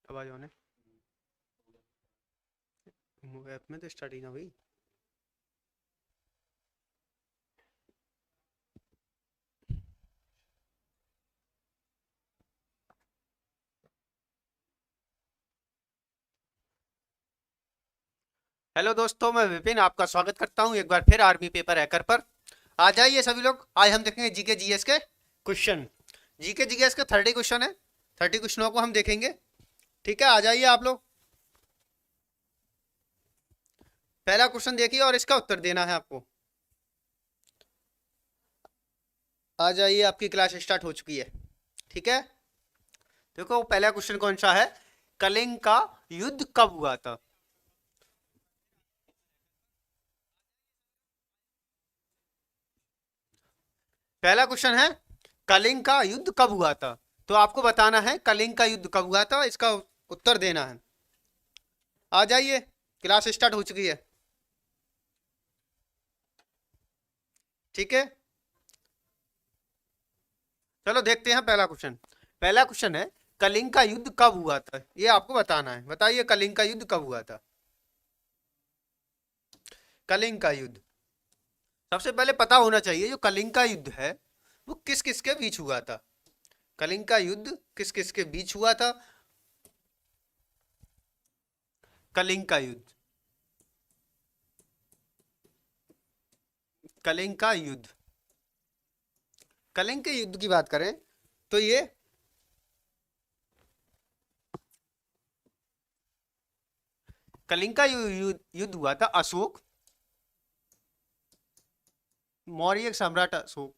आवाज ऑन है। ऐप में तो स्टार्ट ही ना हुई। हेलो दोस्तों, मैं विपिन आपका स्वागत करता हूं एक बार फिर आर्मी पेपर हैकर पर। आ जाइए सभी लोग, आज हम देखेंगे जीके जीएस के क्वेश्चन। जीके जीएस के 30 क्वेश्चन है। 30 क्वेश्चनों को हम देखेंगे। ठीक है, आ जाइए आप लोग। पहला क्वेश्चन देखिए और इसका उत्तर देना है आपको। आ जाइए, आपकी क्लास स्टार्ट हो चुकी है। ठीक है, देखो पहला क्वेश्चन कौन सा है। कलिंग का युद्ध कब हुआ था। पहला क्वेश्चन है, कलिंग का युद्ध कब हुआ था। तो आपको बताना है कलिंग का युद्ध कब हुआ था, इसका उत्तर देना है। आ जाइए, क्लास स्टार्ट हो चुकी है। ठीक है, चलो देखते हैं पहला क्वेश्चन। पहला क्वेश्चन है, कलिंग का युद्ध कब हुआ था, ये आपको बताना है। बताइए कलिंग का युद्ध कब हुआ था। कलिंग का युद्ध सबसे पहले पता होना चाहिए, जो कलिंग का युद्ध है वो किस किस के बीच हुआ था। कलिंग का युद्ध किस किस के बीच हुआ था। कलिंग का युद्ध, कलिंग का युद्ध, कलिंग के युद्ध की बात करें तो ये कलिंग का युद्ध हुआ था अशोक, मौर्य सम्राट अशोक,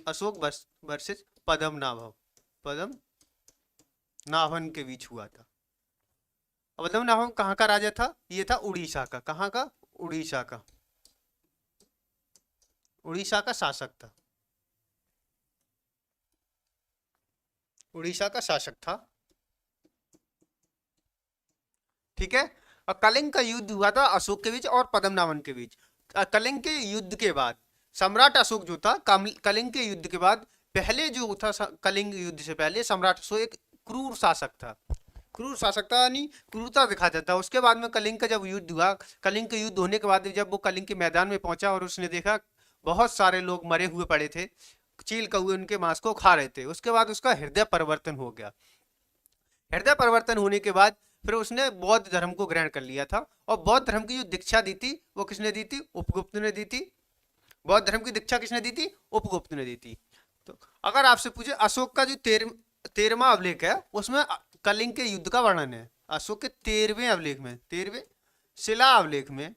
अशोक वर्सेस पद्मनाभ, पद्मनाभन के बीच हुआ था। पद्मनाभन कहाँ का राजा था, ये था उड़ीसा का। कहाँ का, उड़ीसा का, उड़ीसा का शासक था। उड़ीसा का शासक था। ठीक है, और कलिंग का युद्ध हुआ था अशोक के बीच और पद्मनाभन के बीच। कलिंग के युद्ध के बाद सम्राट अशोक जो था, कलिंग के युद्ध के बाद पहले जो था, कलिंग युद्ध से पहले सम्राट अशोक एक क्रूर शासक था। क्रूर शासक था यानी क्रूरता दिखाता था। उसके बाद में कलिंग का जब युद्ध हुआ, कलिंग के युद्ध होने के बाद जब वो कलिंग के मैदान में पहुंचा और उसने देखा बहुत सारे लोग मरे हुए पड़े थे, चील कौए उनके मांस को खा रहे थे, उसके बाद उसका हृदय परिवर्तन हो गया। हृदय परिवर्तन होने के बाद फिर उसने बौद्ध धर्म को ग्रहण कर लिया था। और बौद्ध धर्म की जो दीक्षा दी थी वो किसने दी थी, उपगुप्त ने दी थी। बौद्ध धर्म की दीक्षा किसने दी थी, उपगुप्त ने दी थी। तो अगर आपसे पूछे अशोक का जो 13वां अभिलेख है उसमें कलिंग के युद्ध का वर्णन है। अशोक के 13वें अभिलेख में, 13वें शिला अभिलेख में,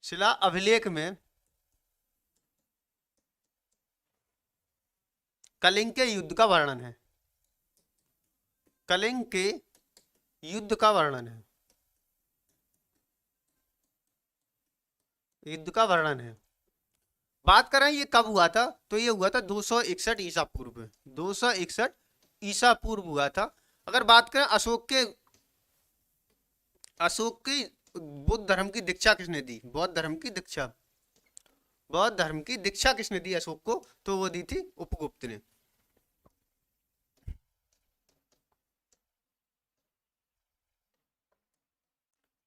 शिला अभिलेख में कलिंग के युद्ध का वर्णन है। कलिंग के युद्ध का वर्णन है, युद्ध का वर्णन है। बात करें ये कब हुआ था, तो ये हुआ था 261 ईसा पूर्व में। 261 ईसा पूर्व हुआ था। अगर बात करें अशोक के, अशोक की बुद्ध धर्म की दीक्षा किसने दी, बौद्ध धर्म की दीक्षा, बौद्ध धर्म की दीक्षा किसने दी अशोक को, तो वो दी थी उपगुप्त ने।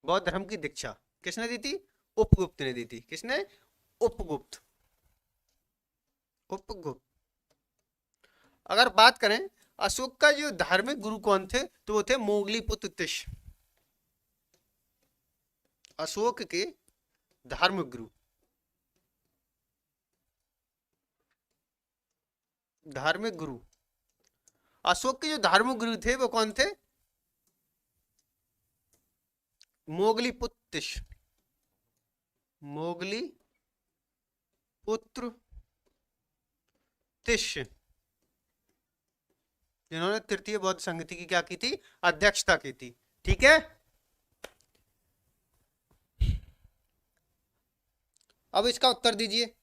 बौद्ध धर्म की दीक्षा किसने दी थी, उपगुप्त ने दी थी। किसने, उपगुप्त, उपगुप्त। अगर बात करें अशोक का जो धार्मिक गुरु कौन थे, तो वो थे मोगली पुत्र तिश। अशोक के धार्मिक गुरु, धार्मिक गुरु, अशोक के जो धार्मिक गुरु थे वो कौन थे, मोगली पुत्र तिश, मोगली पुत्र तिश, जिन्होंने तृतीय बौद्ध संगति की क्या की थी, अध्यक्षता की थी। ठीक है, अब इसका उत्तर दीजिए।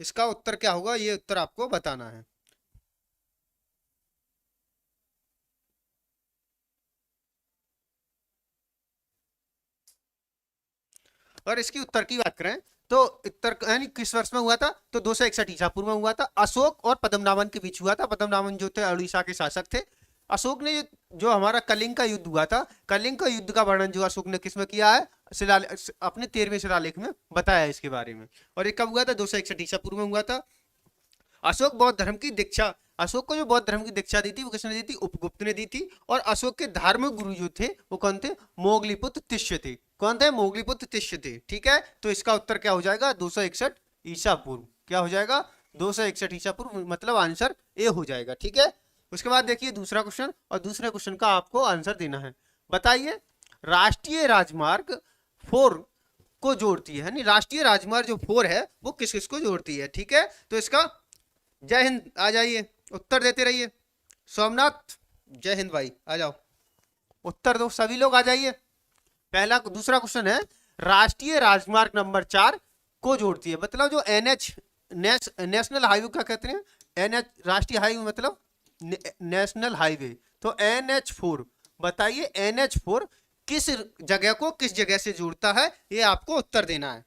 इसका उत्तर क्या होगा, ये उत्तर आपको बताना है। और इसकी उत्तर की बात करें तो उत्तर यानी किस वर्ष में हुआ था, तो 261 ईसा पूर्व में हुआ था। अशोक और पद्मनाभन के बीच हुआ था। पद्मनाभन जो थे उड़ीसा के शासक थे। अशोक ने जो हमारा कलिंग का युद्ध हुआ था, कलिंग का युद्ध का वर्णन जो अशोक ने किसमें किया है, अपने 13वें शिलालेख में बताया है इसके बारे में। और ये कब हुआ था, 261 ईसा पूर्व में हुआ था। अशोक बौद्ध धर्म की दीक्षा, अशोक को जो बौद्ध धर्म की दीक्षा दी थी वो किसने दी थी, उपगुप्त ने दी थी। और अशोक के धार्मिक गुरु जो थे वो कौन थे, मोगलीपुत्र तिष्य थे। कौन थे, मोगलीपुत्र तिष्य थे। ठीक है, तो इसका उत्तर क्या हो जाएगा, 261 ईसा पूर्व। क्या हो जाएगा, 261 ईसा पूर्व, मतलब आंसर ए हो जाएगा। ठीक है, उसके बाद देखिए दूसरा क्वेश्चन, और दूसरे क्वेश्चन का आपको आंसर देना है। बताइए, राष्ट्रीय राजमार्ग 4 को जोड़ती है, यानी राष्ट्रीय राजमार्ग जो 4 है वो किस किस को जोड़ती है। ठीक है, तो इसका जय हिंद, आ जाइए उत्तर देते रहिए। सोमनाथ, जय हिंद भाई, आ जाओ उत्तर दो, सभी लोग आ जाइए। पहला दूसरा क्वेश्चन है, राष्ट्रीय राजमार्ग नंबर 4 को जोड़ती है, मतलब जो NH नेशनल हाईवे क्या कहते हैं, NH राष्ट्रीय हाईवे मतलब नेशनल हाईवे, तो NH4। बताइए NH4 किस जगह को किस जगह से जोड़ता है, ये आपको उत्तर देना है।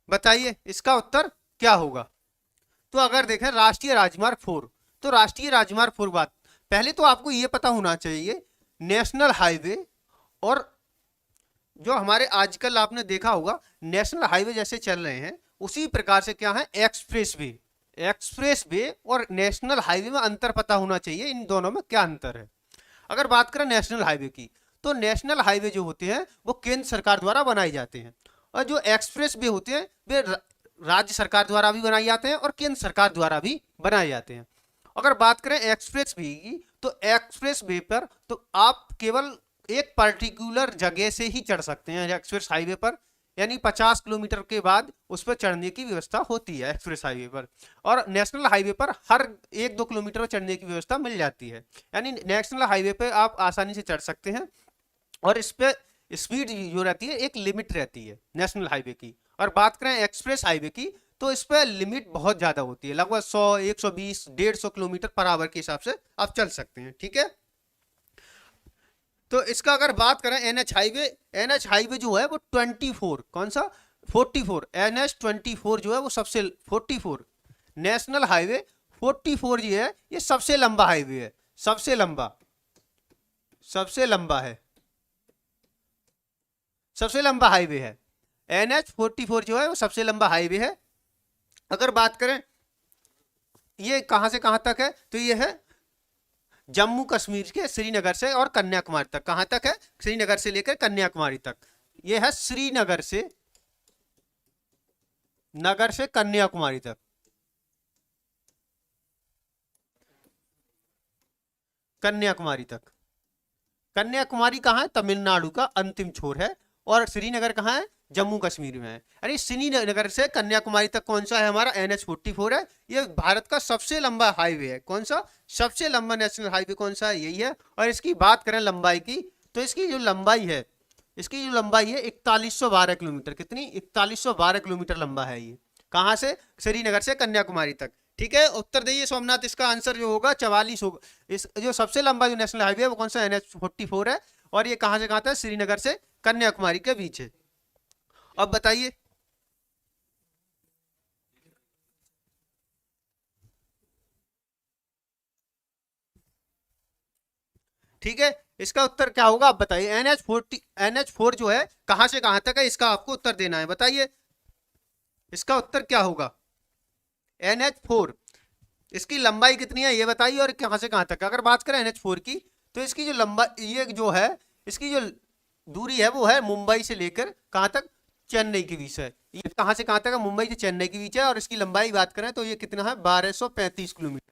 बताइए इसका उत्तर क्या होगा। तो अगर देखें राष्ट्रीय राजमार्ग 4, तो राष्ट्रीय राजमार्ग 4 बात, पहले तो आपको ये पता होना चाहिए नेशनल हाईवे, और जो हमारे आजकल आपने देखा होगा नेशनल हाईवे जैसे चल रहे हैं उसी प्रकार से क्या है, एक्सप्रेस वे। एक्सप्रेस वे और नेशनल हाईवे में अंतर पता होना चाहिए, इन दोनों में क्या अंतर है। अगर बात करें नेशनल हाईवे की, तो नेशनल हाईवे जो होते हैं वो केंद्र सरकार द्वारा बनाए जाते हैं, और जो एक्सप्रेस वे होते हैं वे राज्य सरकार द्वारा भी बनाए जाते हैं और केंद्र सरकार द्वारा भी बनाए जाते हैं। अगर बात करें एक्सप्रेस वे की, तो एक्सप्रेस वे पर तो आप केवल एक पर्टिकुलर जगह से ही चढ़ सकते हैं एक्सप्रेस हाईवे पर, यानी 50 किलोमीटर के बाद उस पर चढ़ने की व्यवस्था होती है एक्सप्रेस हाईवे पर। और नेशनल हाईवे पर हर 1-2 किलोमीटर पर चढ़ने की व्यवस्था मिल जाती है, यानी नेशनल हाईवे पे आप आसानी से चढ़ सकते हैं। और इस पे स्पीड जो रहती है एक लिमिट रहती है नेशनल हाईवे की। और बात करें एक्सप्रेस हाईवे की, तो इस पे लिमिट बहुत ज्यादा होती है, लगभग 100, 120, 150 किलोमीटर पर आवर के हिसाब से आप चल सकते हैं। ठीक है, तो इसका अगर बात करें NH हाईवे जो है वो 24, कौन सा, 44, NH24 जो है वो सबसे 44 नेशनल हाईवे 44 जो है ये सबसे लंबा हाईवे है, सबसे लंबा है, सबसे लंबा हाईवे है। NH44 जो है वो सबसे लंबा हाईवे है। अगर बात करें ये कहां से कहां तक है, तो ये है जम्मू कश्मीर के श्रीनगर से और कन्याकुमारी तक। कहां तक है, श्रीनगर से लेकर कन्याकुमारी तक। ये है श्रीनगर से कन्याकुमारी तक। कन्याकुमारी तक, कन्याकुमारी कहाँ है, तमिलनाडु का अंतिम छोर है, और श्रीनगर कहाँ है, जम्मू कश्मीर में है। यानी श्रीनगर से कन्याकुमारी तक कौन सा है, हमारा NH44 है। ये भारत का सबसे लंबा हाईवे है। कौन सा, सबसे लंबा नेशनल हाईवे कौन सा है, यही है। और इसकी बात करें लंबाई की, तो इसकी जो लंबाई है 4112 किलोमीटर। कितनी, 4112 किलोमीटर लंबा है ये। कहाँ से, श्रीनगर से कन्याकुमारी तक। ठीक है, उत्तर दीजिए सोमनाथ, इसका आंसर जो होगा 44 होगा। इस जो सबसे लंबा जो नेशनल हाईवे है वो कौन सा, NH44 है, और ये कहां से कहां था, श्रीनगर से कन्याकुमारी के बीच है। अब बताइए, ठीक है, इसका उत्तर क्या होगा, आप बताइए। NH4 जो है कहां से कहां तक है, इसका आपको उत्तर देना है। बताइए इसका उत्तर क्या होगा। NH4 इसकी लंबाई कितनी है ये बताइए, और कहां से कहां तक। अगर बात करें NH4 की, तो इसकी जो लंबाई, ये जो है इसकी जो दूरी है वो है मुंबई से लेकर कहां तक, चेन्नई के बीच है। ये कहां से कहां तक है, मुंबई से चेन्नई के बीच है। और इसकी लंबाई बात करें तो ये कितना है, 1235 किलोमीटर।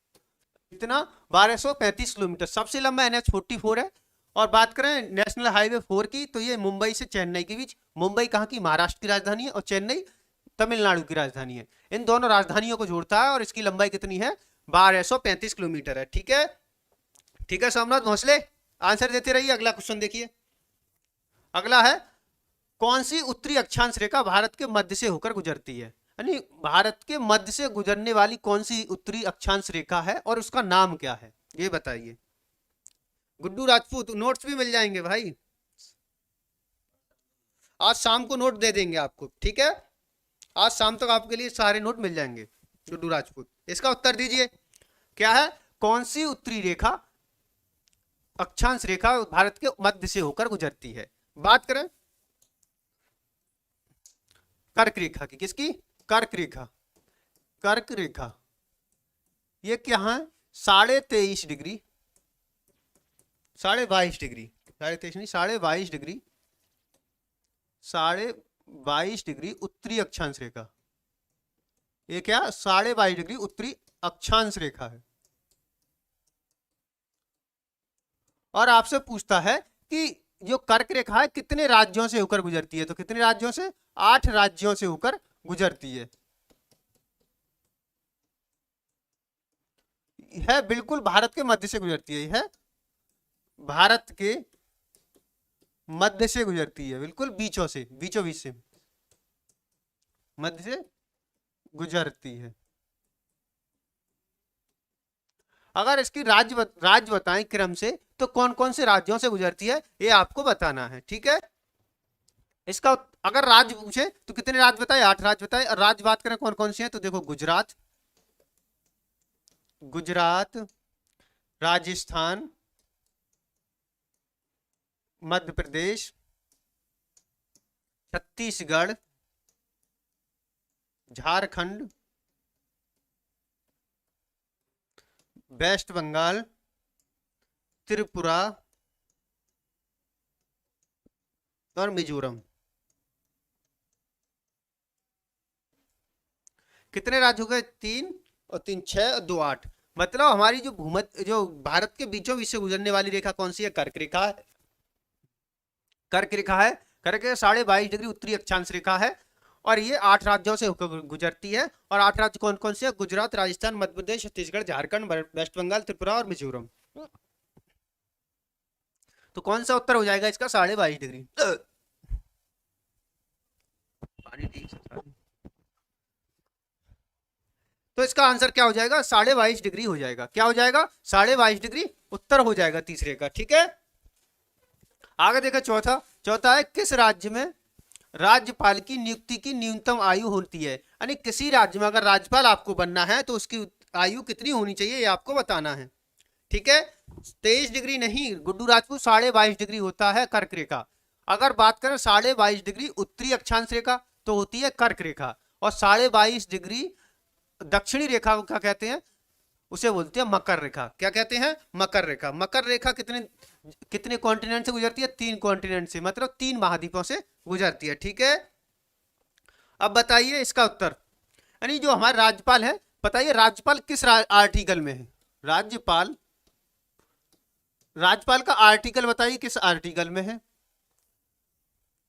कितना, 1235 किलोमीटर, सबसे लंबा NH44 है। और बात करें नेशनल हाईवे 4 की, तो ये मुंबई से चेन्नई के बीच, मुंबई कहाँ की, महाराष्ट्र की राजधानी है, और चेन्नई तमिलनाडु की राजधानी है। इन दोनों राजधानियों को जोड़ता है, और इसकी लंबाई कितनी है, 1235 किलोमीटर है। ठीक है, ठीक है सोमनाथ भोसले, आंसर देते रहिए। अगला क्वेश्चन देखिए, अगला है, कौन सी उत्तरी अक्षांश रेखा भारत के मध्य से होकर गुजरती है, यानी भारत के मध्य से गुजरने वाली कौन सी उत्तरी अक्षांश रेखा है, और उसका नाम क्या है, ये बताइए। गुड्डू राजपूत, नोट्स भी मिल जाएंगे भाई। आज शाम को नोट दे देंगे आपको, ठीक है। आज शाम तक आपके लिए सारे नोट मिल जाएंगे। गुड्डू राजपूत, इसका उत्तर दीजिए क्या है। कौन सी उत्तरी रेखा, अक्षांश रेखा भारत के मध्य से होकर गुजरती है? बात करें कर्क रेखा की, किसकी? कर्क रेखा। कर्क रेखा ये क्या है? 23.5 डिग्री, 22.5 डिग्री, 23.5 नहीं, 22.5 डिग्री, 22.5 डिग्री उत्तरी अक्षांश रेखा। ये क्या? 22.5 डिग्री उत्तरी अक्षांश रेखा है। और आपसे पूछता है कि जो कर्क रेखा है कितने राज्यों से होकर गुजरती है, तो कितने राज्यों से? 8 राज्यों से होकर गुजरती है। बिल्कुल भारत के मध्य से गुजरती है, है भारत के मध्य से गुजरती है, बिल्कुल बीचों से, बीचों बीच से, मध्य से गुजरती है। अगर इसकी राज्य बताएं क्रम से, तो कौन कौन से राज्यों से गुजरती है ये आपको बताना है, ठीक है। इसका अगर राज्य पूछे तो कितने राज्य बताए? 8 राज्य बताए। और राज्य बात करें कौन कौन से हैं, तो देखो गुजरात, गुजरात, राजस्थान, मध्य प्रदेश, छत्तीसगढ़, झारखंड, वेस्ट बंगाल, त्रिपुरा और मिजोरम। कितने राज्य हो गए? 3 और 3 6 और 2 8। मतलब हमारी जो भूमध्य, जो भारत के बीचों बीच से गुजरने वाली रेखा कौन सी है? कर्क रेखा है। कर्क रेखा है। कर्क 22.5 डिग्री उत्तरी अक्षांश रेखा है और ये 8 राज्यों से होकर गुजरती है। और 8 राज्य कौन कौन से हैं? गुजरात, राजस्थान, मध्य प्रदेश, छत्तीसगढ़, झारखंड, वेस्ट बंगाल, त्रिपुरा और मिजोरम। तो कौन सा उत्तर हो जाएगा इसका? 22.5 डिग्री। तो इसका आंसर क्या हो जाएगा? 22.5 डिग्री हो जाएगा। क्या हो जाएगा? 22.5 डिग्री उत्तर हो जाएगा तीसरे का, ठीक है। आगे देखा चौथा। चौथा है किस राज्य में राज्यपाल की नियुक्ति की न्यूनतम आयु होती है? यानी किसी राज्य में अगर राज्यपाल आपको बनना है तो उसकी आयु कितनी होनी चाहिए ये आपको बताना है, ठीक है। 23 डिग्री नहीं गुड्डू राजपूत, 22.5 डिग्री होता है कर्क रेखा। अगर बात करें 22.5 डिग्री उत्तरी अक्षांश रेखा तो होती है कर्क रेखा। और 22.5 डिग्री दक्षिणी रेखा को क्या कहते हैं? उसे बोलते हैं मकर रेखा। क्या कहते हैं? मकर रेखा। मकर रेखा कितने कितने कॉन्टिनेंट से गुजरती है? 3 कॉन्टिनेंट से, मतलब 3 महाद्वीपों से गुजरती है, ठीक है। अब बताइए इसका उत्तर। यानी जो हमारे राज्यपाल है, बताइए राज्यपाल किस आर्टिकल में है? राज्यपाल, राज्यपाल का आर्टिकल बताइए किस आर्टिकल में है,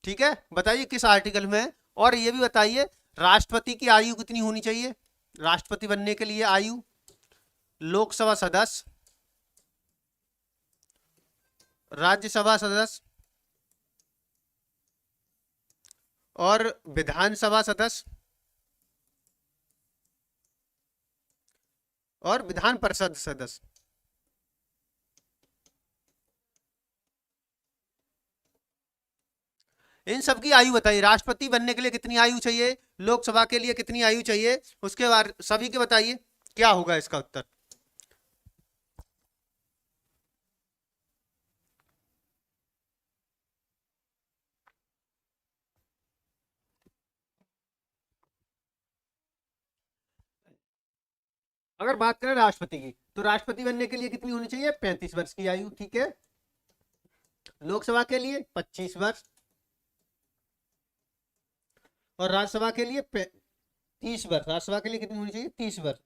ठीक है। बताइए किस आर्टिकल में है। और ये भी बताइए राष्ट्रपति की आयु कितनी होनी चाहिए राष्ट्रपति बनने के लिए? आयु, लोकसभा सदस्य, राज्यसभा सदस्य और विधानसभा सदस्य और विधान परिषद सदस्य। इन सबकी आयु बताइए। राष्ट्रपति बनने के लिए कितनी आयु चाहिए, लोकसभा के लिए कितनी आयु चाहिए, उसके बाद सभी के बताइए क्या होगा इसका उत्तर। अगर बात करें राष्ट्रपति की, तो राष्ट्रपति बनने के लिए कितनी होनी चाहिए? 35 वर्ष की आयु, ठीक है। लोकसभा के लिए 25 वर्ष और राज्यसभा के लिए 30 वर्ष। राज्यसभा के लिए कितनी होनी चाहिए? 30 वर्ष।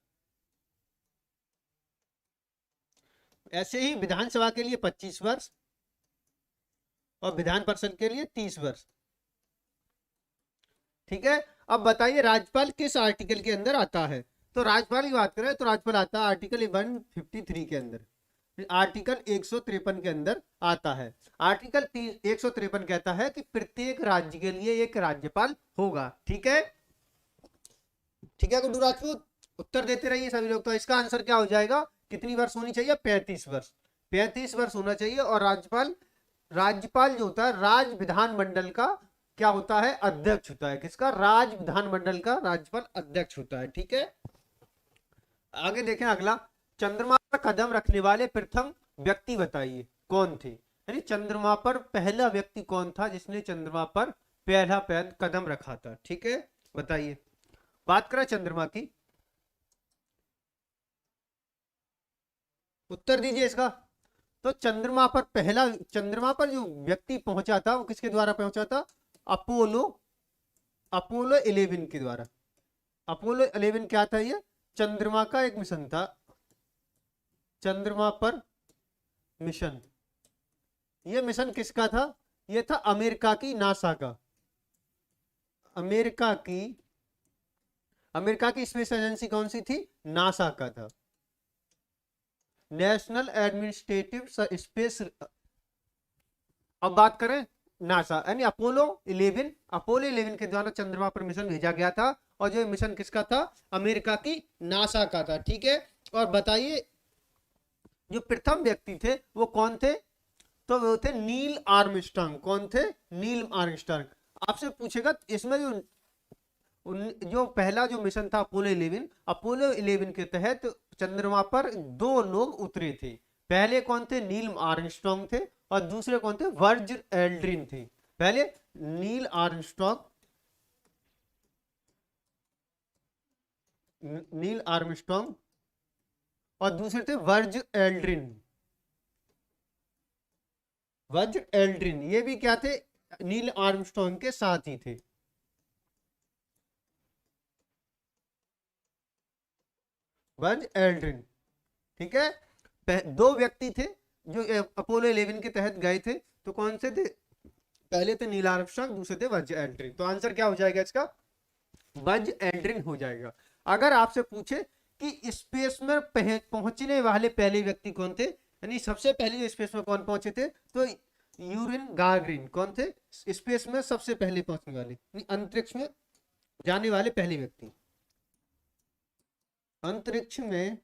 ऐसे ही विधानसभा के लिए 25 वर्ष और विधान परिषद के लिए 30 वर्ष, ठीक है। अब बताइए राज्यपाल किस आर्टिकल के अंदर आता है? तो राज्यपाल की बात करें तो राज्यपाल आता है आर्टिकल 153 के अंदर, आर्टिकल 153 के अंदर आता है। आर्टिकल 153 कहता है कि प्रत्येक राज्य के लिए एक राज्यपाल होगा, ठीक है। ठीक है गुड्डू राजपूत, उत्तर देते रहिए सभी लोग। तो इसका आंसर क्या हो जाएगा? कितनी वर्ष होनी चाहिए? 35 वर्ष। 35 वर्ष होना चाहिए। और राज्यपाल, राज्यपाल जो होता है राज्य विधानमंडल का क्या होता है, अध्यक्ष होता है। किसका, राज विधानमंडल का राज्यपाल अध्यक्ष होता है। ठीक है, आगे देखें अगला, चंद्रमा पर कदम रखने वाले प्रथम व्यक्ति बताइए कौन थे। यानी चंद्रमा पर पहला व्यक्ति कौन था जिसने चंद्रमा पर पहला पैर कदम रखा था। ठीक है, बताइए। बात करें चंद्रमा की, उत्तर दीजिए इसका। तो चंद्रमा पर जो व्यक्ति पहुंचा था वो किसके द्वारा पहुंचा था, अपोलो अपोलो 11 के द्वारा। अपोलो 11 क्या था, ये चंद्रमा का एक मिशन था, चंद्रमा पर मिशन। ये मिशन किसका था, ये था अमेरिका की नासा का, अमेरिका की अमेरिका की स्पेस एजेंसी कौन सी थी, नासा का था, नेशनल एडमिनिस्ट्रेटिव स्पेस। अब बात करें नासा यानी अपोलो 11 के द्वारा चंद्रमा पर मिशन भेजा गया था। और जो मिशन किसका था, अमेरिका की नासा का था। ठीक है, और बताइए जो प्रथम व्यक्ति थे वो कौन थे, तो वो थे नील आर्मस्ट्रांग। कौन थे, नील आर्मस्ट्रांग। आपसे पूछेगा इसमें जो पहला जो मिशन था अपोलो 11 के तहत चंद्रमा पर दो लोग उतरे थे। पहले कौन थे, नील आर्मस्ट्रांग थे, और दूसरे कौन थे, बज़ एल्ड्रिन थे। पहले नील आर्मस्ट्रांग और दूसरे थे बज़ एल्ड्रिन। ये भी क्या थे, नील आर्मस्ट्रांग के साथ ही थे। Buzz Aldrin. ठीक है, दो व्यक्ति थे जो अपोलो 11 के तहत गए थे। तो कौन से थे, पहले थे नील आर्मस्ट्रांग, दूसरे थे बज़ एल्ड्रिन। तो आंसर क्या हो जाएगा इसका, बज़ एल्ड्रिन हो जाएगा। अगर आपसे पूछे कि स्पेस में पहुंचने वाले पहले व्यक्ति कौन थे, यानी सबसे पहले जो स्पेस में कौन पहुंचे थे, तो यूरिन गागरिन कौन थे, स्पेस में सबसे पहले पहुंचने वाले, अंतरिक्ष में जाने वाले पहले व्यक्ति, अंतरिक्ष में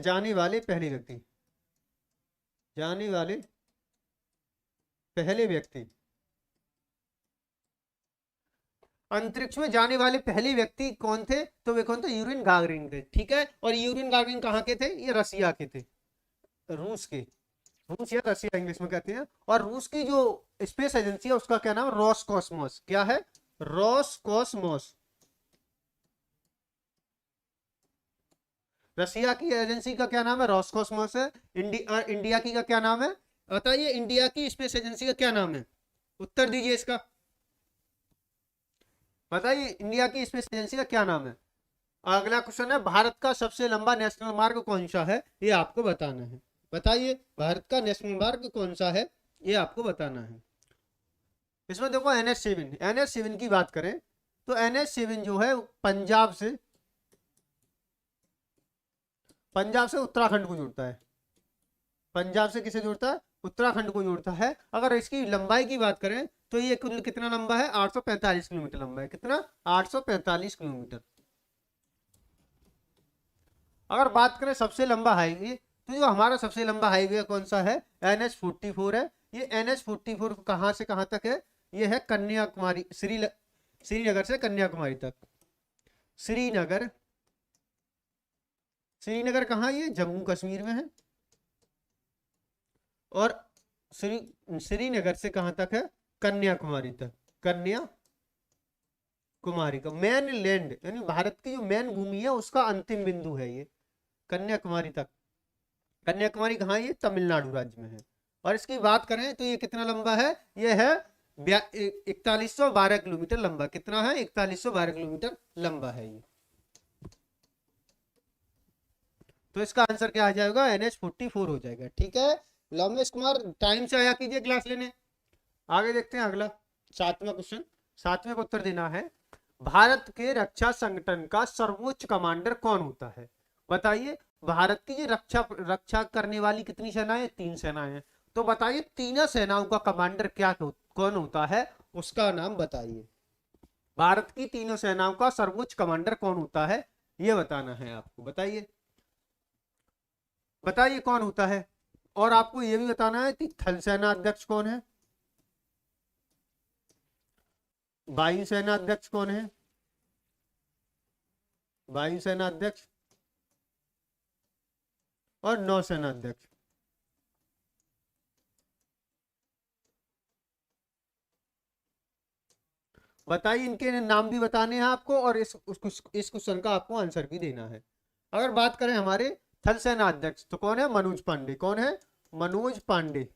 जाने वाले पहले व्यक्ति, जाने वाले पहले व्यक्ति, अंतरिक्ष में जाने वाले पहले व्यक्ति कौन थे, तो वे कौन थे, यूरिन गागरिन थे। ठीक है, और यूरिन गागरिन कहाँ के थे, ये रसिया के थे, रूस के, रूस या रसिया इंग्लिश में कहते हैं। और रूस की जो स्पेस एजेंसी है उसका क्या नाम है, रोसकॉस्मोस। क्या है, रोसकॉस्मोस। रसिया की एजेंसी का क्या नाम है, रोसकॉस्मोस है। इंडिया की का क्या नाम है, बताइए इंडिया की स्पेस एजेंसी का क्या नाम है, उत्तर दीजिए इसका। बताइए इंडिया की स्पेस एजेंसी का क्या नाम है। अगला क्वेश्चन है, भारत का सबसे लंबा नेशनल मार्ग कौन सा है, ये आपको बताना है। बताइए भारत का नेशनल मार्ग कौन सा है, ये आपको बताना है। इसमें देखो NH7 की बात करें तो NH7 जो है पंजाब से उत्तराखंड को जोड़ता है। पंजाब से किसे जोड़ता है, उत्तराखंड को जोड़ता है। अगर इसकी लंबाई की बात करें तो ये कुल कितना लंबा है, 845 किलोमीटर लंबा है। कितना, 845 किलोमीटर। अगर बात करें सबसे लंबा हाईवे, तो जो हमारा सबसे लंबा हाईवे कौन सा है, NH44 है। ये NH44 कहां से कहां तक है, ये है कन्याकुमारी, श्रीनगर से कन्याकुमारी तक। श्रीनगर श्रीनगर कहाँ, ये जम्मू कश्मीर में है। और श्रीनगर से कहां तक है, कन्याकुमारी तक। कन्याकुमारी का मेन लैंड यानी भारत की जो मेन भूमि है उसका अंतिम बिंदु है ये कन्याकुमारी तक। कन्याकुमारी कहाँ, ये तमिलनाडु राज्य में है। और इसकी बात करें तो ये कितना लंबा है, ये है 4112 किलोमीटर लंबा। कितना है, 4112 किलोमीटर लंबा है ये। तो इसका आंसर क्या आ जाएगा, NH44 हो जाएगा। ठीक है, लवमेश कुमार टाइम से आया कीजिए क्लास लेने। आगे देखते हैं अगला 7वां क्वेश्चन। 7वें को उत्तर देना है, भारत के रक्षा संगठन का सर्वोच्च कमांडर कौन होता है। बताइए भारत की जो रक्षा करने वाली कितनी सेनाएं, 3 सेनाएं हैं। तो बताइए तीनों सेनाओं का कमांडर कौन होता है, उसका नाम बताइए। भारत की तीनों सेनाओं का सर्वोच्च कमांडर कौन होता है, यह बताना है आपको। बताइए बताइए कौन होता है। और आपको यह भी बताना है कि थल सेना अध्यक्ष कौन है। वायुसेना अध्यक्ष कौन है? वायुसेना अध्यक्ष और नौसेना अध्यक्ष। बताइए, इनके नाम भी बताने हैं आपको और इस क्वेश्चन का आपको आंसर भी देना है। अगर बात करें हमारे थल सेना अध्यक्ष तो कौन है? मनोज पांडे। कौन है? मनोज पांडे।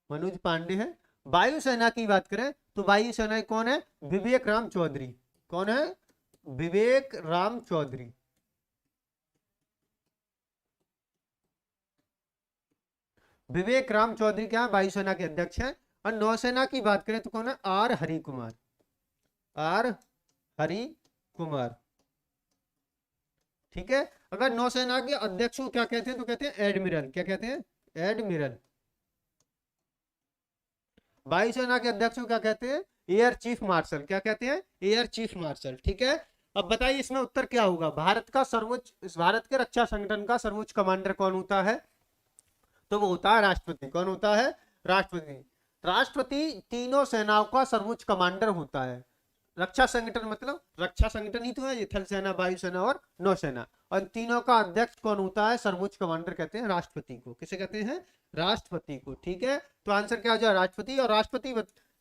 मनोज पांडे है। वायुसेना की बात करें तो वायुसेना कौन है? विवेक राम चौधरी। कौन है? विवेक राम चौधरी। विवेक राम चौधरी क्या है? वायुसेना के अध्यक्ष हैं। और नौसेना की बात करें तो कौन है? आर हरि कुमार। आर हरि कुमार। ठीक है। अगर नौसेना के अध्यक्ष को क्या कहते हैं तो कहते हैं एडमिरल। क्या कहते हैं? एडमिरल। वायुसेना के अध्यक्ष को क्या कहते हैं? Air chief marshal. क्या कहते हैं? Air chief marshal. ठीक है। अब बताइए इसमें उत्तर क्या होगा? भारत के रक्षा संगठन का सर्वोच्च कमांडर कौन होता है? तो वो होता है राष्ट्रपति। कौन होता है? राष्ट्रपति। राष्ट्रपति तीनों सेनाओं का सर्वोच्च कमांडर होता है। रक्षा संगठन मतलब रक्षा संगठन ही तो है ये, थल सेना, वायुसेना और नौसेना। और तीनों का अध्यक्ष कौन होता है? सर्वोच्च कमांडर कहते हैं राष्ट्रपति को। किसे कहते हैं? राष्ट्रपति को। ठीक है। तो आंसर क्या हो जाए? राष्ट्रपति। और राष्ट्रपति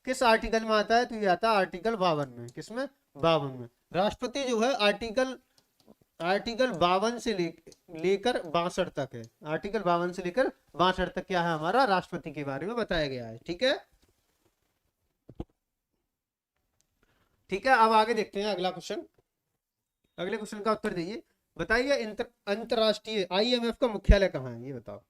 किस आर्टिकल में आता है? तो ये आता है आर्टिकल 52 में। किसमें? 52 में। राष्ट्रपति जो है आर्टिकल 52 से लेकर 62 तक है। आर्टिकल 52 से लेकर 62 तक क्या है? हमारा राष्ट्रपति के बारे में बताया गया है। ठीक है। ठीक है। अब आगे देखते हैं अगला क्वेश्चन। अगले क्वेश्चन का उत्तर दीजिए। बताइए अंतरराष्ट्रीय आईएमएफ का मुख्यालय कहाँ है? ये बताओ।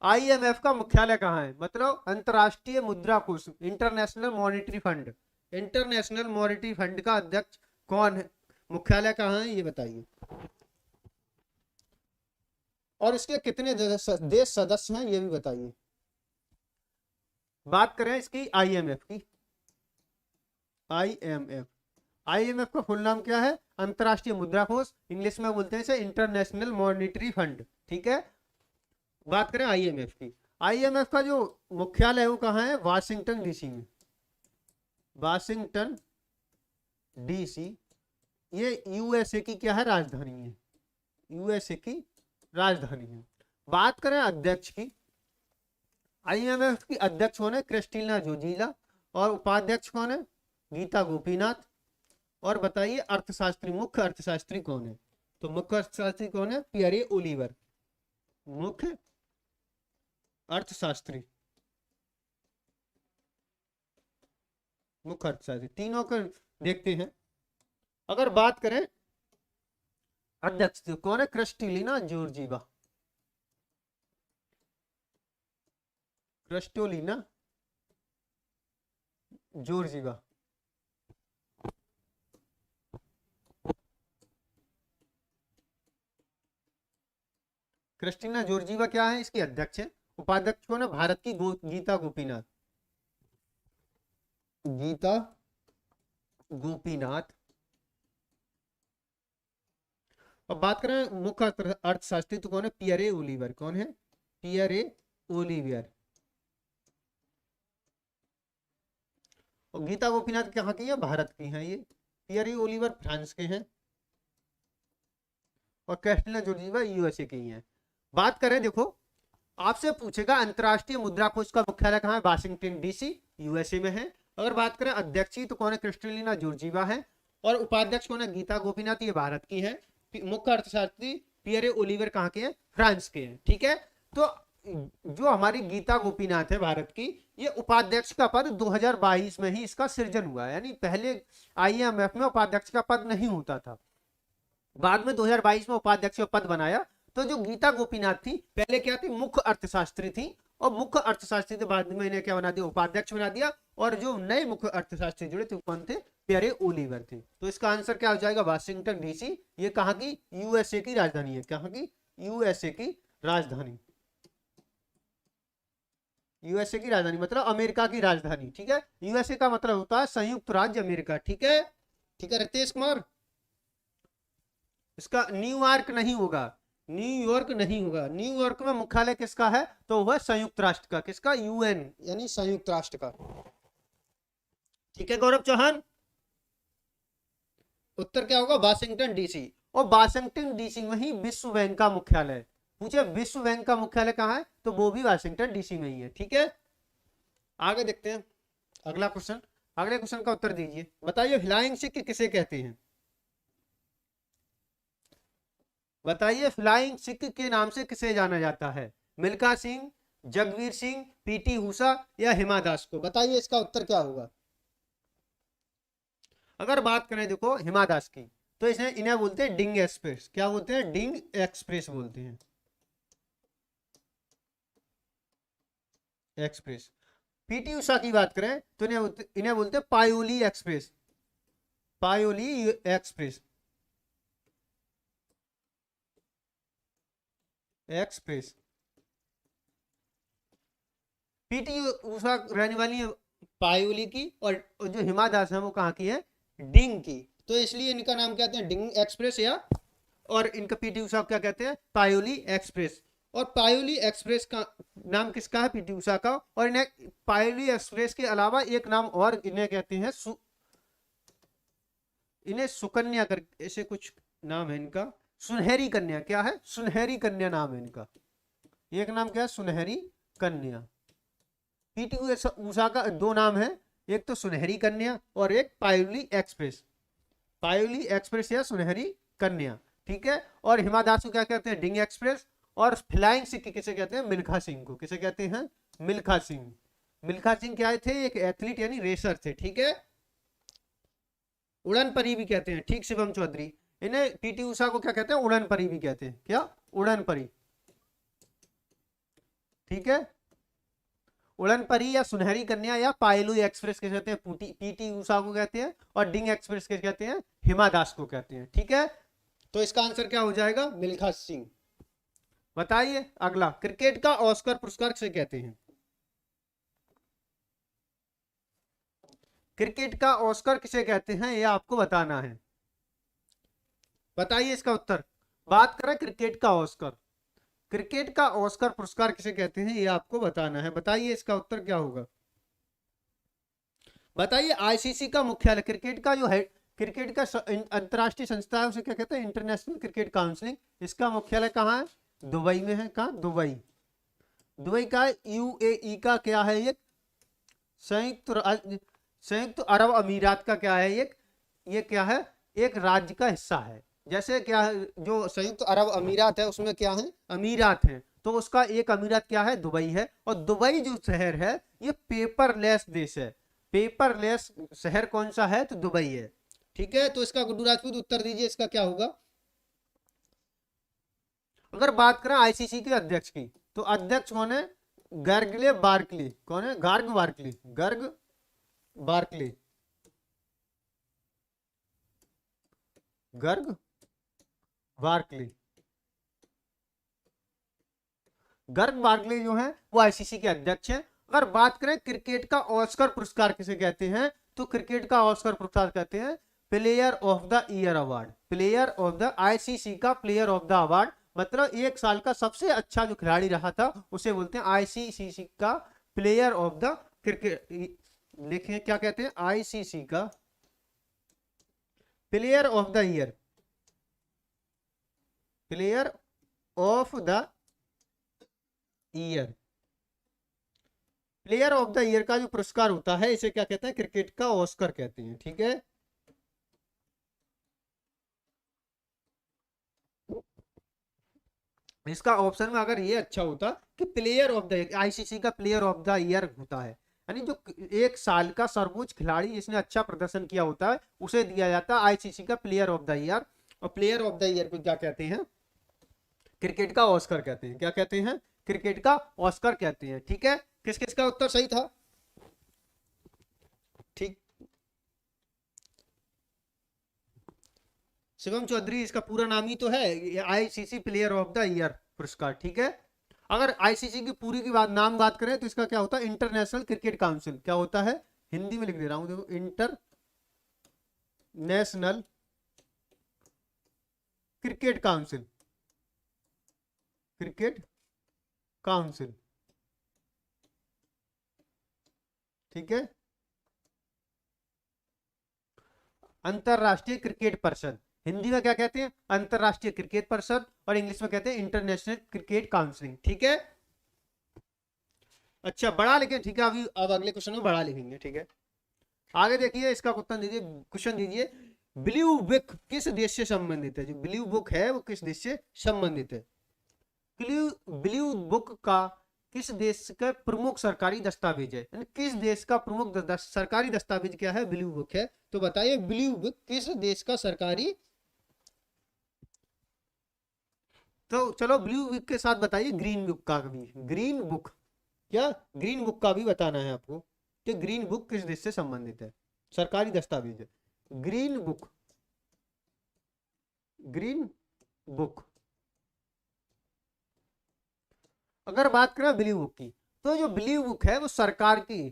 आईएमएफ का मुख्यालय कहाँ है? मतलब अंतरराष्ट्रीय मुद्रा कोष, international monetary fund. International monetary fund का अध्यक्ष कौन है? मुख्यालय कहाँ है? ये बताइए। और इसके कितने देश सदस्य हैं? ये भी बताइए। बात करें इसकी आईएमएफ की। आईएमएफ। आईएमएफ का फुल नाम क्या है? अंतरराष्ट्रीय मुद्रा कोष। इंग्लिश में बोलते हैं इसे इंटरनेशनल मॉनेटरी फंड। ठीक है। बात करें आईएमएफ की। आईएमएफ का जो मुख्यालय है वो कहाँ है? वाशिंगटन डीसी में। Washington DC. ये यूएसए की क्या है? राजधानी है। यूएसए की राजधानी है। बात करें अध्यक्ष की। आईएमएफ की अध्यक्ष कौन है? क्रिस्टिना जोजीला। और उपाध्यक्ष कौन है? गीता गोपीनाथ। और बताइए अर्थशास्त्री, मुख्य अर्थशास्त्री कौन है? तो मुख्य अर्थशास्त्री कौन है? Pierre Oliver. मुख्य अर्थशास्त्री, मुख्य अर्थशास्त्री। तीनों को देखते हैं। अगर बात करें अध्यक्ष तो कौन है? Kristalina Georgieva. Kristalina Georgieva. Kristina Georgieva क्या है? इसकी अध्यक्ष है। उपाध्यक्ष कौन है? भारत की गीता गोपीनाथ। गीता गोपीनाथ। अब बात करें मुख्य अर्थशास्त्री तो कौन है? Pierre Oliver. कौन है? Pierre Oliver. और गीता गोपीनाथ कहाँ की है? भारत की है ये। पियरे ओलिवर फ्रांस के हैं। और क्रिस्टिना जॉर्जिवा यूएसए की हैं। बात करें, देखो आपसे पूछेगा अंतरराष्ट्रीय मुद्रा कोष का मुख्यालय कहाँ है? वाशिंगटन डीसी, यूएसए में है। अगर बात करें अध्यक्ष की तो कौन है? क्रिस्टलिना जॉर्जिवा है। और उपाध्यक्ष कौन है? गीता गोपीनाथ, ये भारत की है। मुख्य अर्थशास्त्री पियरे ओलिवर कहाँ के हैं? फ्रांस के हैं। ठीक है। तो जो हमारी गीता गोपीनाथ है भारत की, ये उपाध्यक्ष का पद 2022 में ही इसका सृजन हुआ है। यानी पहले आईएमएफ में उपाध्यक्ष का पद नहीं होता था, बाद में 2022 में उपाध्यक्ष का पद बनाया। तो जो गीता गोपीनाथ थी पहले क्या थी? मुख्य अर्थशास्त्री थी। और मुख्य अर्थशास्त्री के बाद में इन्हें क्या बना दिया? उपाध्यक्ष बना दिया। और जो नए मुख्य अर्थशास्त्री जुड़े थे कौन थे? पियरे ओलिवर थे। तो इसका आंसर क्या हो जाएगा? Washington DC. ये कहाँ की? यूएसए की राजधानी है। कहाँ की? यूएसए की राजधानी। यूएसए की राजधानी मतलब अमेरिका की राजधानी। ठीक है। यूएसए का मतलब होता है संयुक्त राज्य अमेरिका। ठीक है। ठीक है रितेश कुमार, इसका न्यूयॉर्क नहीं होगा। न्यूयॉर्क नहीं होगा, न्यूयॉर्क में मुख्यालय किसका है, तो वह संयुक्त राष्ट्र का, किसका, यूएन यानी संयुक्त राष्ट्र का। ठीक है गौरव चौहान, उत्तर क्या होगा, वाशिंगटन डीसी। और वाशिंगटन डीसी में ही विश्व बैंक का मुख्यालय है। पूछे विश्व बैंक का मुख्यालय कहाँ है, तो वो भी वाशिंगटन डीसी में ही है। ठीक है, आगे देखते हैं अगला क्वेश्चन। अगले क्वेश्चन का उत्तर दीजिए, बताइए फ्लाइंग सिख किसे कहते हैं। बताइए फ्लाइंग सिख के नाम से किसे जाना जाता है, मिल्खा सिंह, जगवीर सिंह, पीटी उषा या हिमा दास को। बताइए इसका उत्तर क्या होगा। अगर बात करें देखो हिमा दास की, तो इन्हें बोलते हैं डिंग एक्सप्रेस। क्या बोलते हैं, डिंग एक्सप्रेस बोलते हैं, एक्सप्रेस। पीटी उषा की बात करें तो इन्हें बोलते हैं Payyoli express, Payyoli express, express. PT Usha रहने वाली है पायोली की, और जो हिमा दास है वो कहाँ की है, डिंग की। तो इसलिए इनका नाम कहते हैं डिंग एक्सप्रेस, या और इनका पीटी उषा क्या कहते हैं, पायोली एक्सप्रेस। और पायोली एक्सप्रेस का नाम किसका है, पीटी उषा का। और इन्हें पायोली एक्सप्रेस के अलावा एक नाम और इन्हें कहते हैं इन्हें सुकन्या कर ऐसे कुछ नाम है इनका, सुनहरी कन्या। क्या है, सुनहरी कन्या नाम है इनका। एक नाम क्या है, सुनहरी कन्या। पीटी उषा का दो नाम है, एक तो सुनहरी कन्या और एक पायोली एक्सप्रेस, पायोली एक्सप्रेस या सुनहरी कन्या। ठीक है, और हिमा दास को क्या कहते हैं, डिंग एक्सप्रेस। और फ्लाइंग सिख किसे कहते हैं, मिल्खा सिंह को। किसे कहते हैं, मिल्खा सिंह। मिल्खा सिंह क्या थे, एक एथलीट यानी रेसर थे। ठीक है, उड़न परी भी कहते हैं। ठीक, शिवम चौधरी, इन्हें पीटी उषा को क्या कहते हैं, उड़न परी भी कहते हैं। क्या, उड़न परी। ठीक है, उड़न परी या सुनहरी कन्या या पायलू एक्सप्रेस के कहते हैं, पीटी उषा को कहते हैं। और डिंग एक्सप्रेस के कहते हैं, हिमा दास को कहते हैं। ठीक है, तो इसका आंसर क्या हो जाएगा, मिल्खा सिंह। बताइए अगला, क्रिकेट का ऑस्कर पुरस्कार किसे कहते हैं। क्रिकेट का ऑस्कर किसे कहते हैं, यह आपको बताना है। बताइए इसका उत्तर। बात करें क्रिकेट का ऑस्कर, क्रिकेट का ऑस्कर पुरस्कार किसे कहते हैं, यह आपको बताना है। बताइए इसका उत्तर क्या होगा। बताइए आईसीसी का मुख्यालय, क्रिकेट का जो है, क्रिकेट का अंतरराष्ट्रीय संस्था है उसे क्या कहते हैं, इंटरनेशनल क्रिकेट काउंसिल। इसका मुख्यालय कहाँ है, दुबई में है। कहाँ, दुबई। दुबई का यूएई का क्या है, ये संयुक्त अरब अमीरात का क्या है, ये क्या है, एक राज्य का हिस्सा है। जैसे क्या है, जो संयुक्त अरब अमीरात है उसमें क्या है, अमीरात है, तो उसका एक अमीरात क्या है, दुबई है। और दुबई जो शहर है ये पेपरलेस देश है। पेपरलेस शहर कौन सा है, तो दुबई है। ठीक है, तो इसका गुड्डू राजपूत उत्तर दीजिए, इसका क्या होगा। अगर बात करें आईसीसी के अध्यक्ष की, तो अध्यक्ष कौन है, गर्गले बार्कली। कौन है, गार्ग बार्कली, गर्ग बार्कली, गर्ग बार्कली। गर्ग बार्कले जो है वो आईसीसी के अध्यक्ष हैं। अगर बात करें क्रिकेट का ऑस्कर पुरस्कार किसे कहते हैं, तो क्रिकेट का ऑस्कर पुरस्कार कहते हैं player of the year award. Player of the, ICC का प्लेयर ऑफ द अवार्ड, मतलब एक साल का सबसे अच्छा जो खिलाड़ी रहा था उसे बोलते हैं आईसीसी का प्लेयर ऑफ द क्रिकेट। लिखें क्या कहते हैं, आईसीसी का player of the year, player of the year. Player of the year का जो पुरस्कार होता है इसे क्या कहते हैं, क्रिकेट का ऑस्कर कहते हैं। ठीक है, इसका ऑप्शन में अगर ये अच्छा होता कि प्लेयर ऑफ द, आईसीसी का प्लेयर ऑफ द ईयर होता है, यानी जो एक साल का सर्वोच्च खिलाड़ी जिसने अच्छा प्रदर्शन किया होता है उसे दिया जाता है आईसीसी का प्लेयर ऑफ द ईयर। और प्लेयर ऑफ द ईयर को क्या कहते हैं, क्रिकेट का ऑस्कर कहते हैं। क्या कहते हैं, क्रिकेट का ऑस्कर कहते हैं। ठीक है, किस किस का उत्तर सही था। ठीक, शिवम चौधरी, इसका पूरा नाम ही तो है ICC player of the year पुरस्कार। ठीक है, अगर आईसीसी की पूरी की बात करें तो इसका क्या होता है, इंटरनेशनल क्रिकेट काउंसिल। क्या होता है, हिंदी में लिख दे रहा हूं देखो, international cricket council. Cricket council, ठीक है। अंतरराष्ट्रीय क्रिकेट परिषद, हिंदी में क्या कहते हैं, अंतरराष्ट्रीय क्रिकेट परिषद, और इंग्लिश में कहते हैं इंटरनेशनल क्रिकेट काउंसिल, ठीक है। अच्छा बड़ा लिखें, ठीक है, अभी अब अगले क्वेश्चन में बड़ा लिखेंगे, ठीक है। आगे देखिए, इसका क्वेश्चन दीजिए, क्वेश्चन दीजिए, ब्लू बुक किस देश से संबंधित है। जो ब्लू बुक है वो किस देश से संबंधित है। ब्लू ब्लू बुक का किस देश का प्रमुख सरकारी दस्तावेज है, यानी किस देश का प्रमुख सरकारी दस्तावेज क्या है, ब्लू बुक है। तो बताइए ब्लू बुक किस देश का सरकारी, तो चलो ब्लू बुक के साथ बताइए ग्रीन बुक का भी, ग्रीन बुक, क्या ग्रीन बुक का भी बताना है आपको कि ग्रीन बुक किस देश से संबंधित है, सरकारी दस्तावेज है ग्रीन बुक, ग्रीन बुक। अगर बात करें ब्लू बुक की, तो जो ब्लू बुक है वो सरकार की,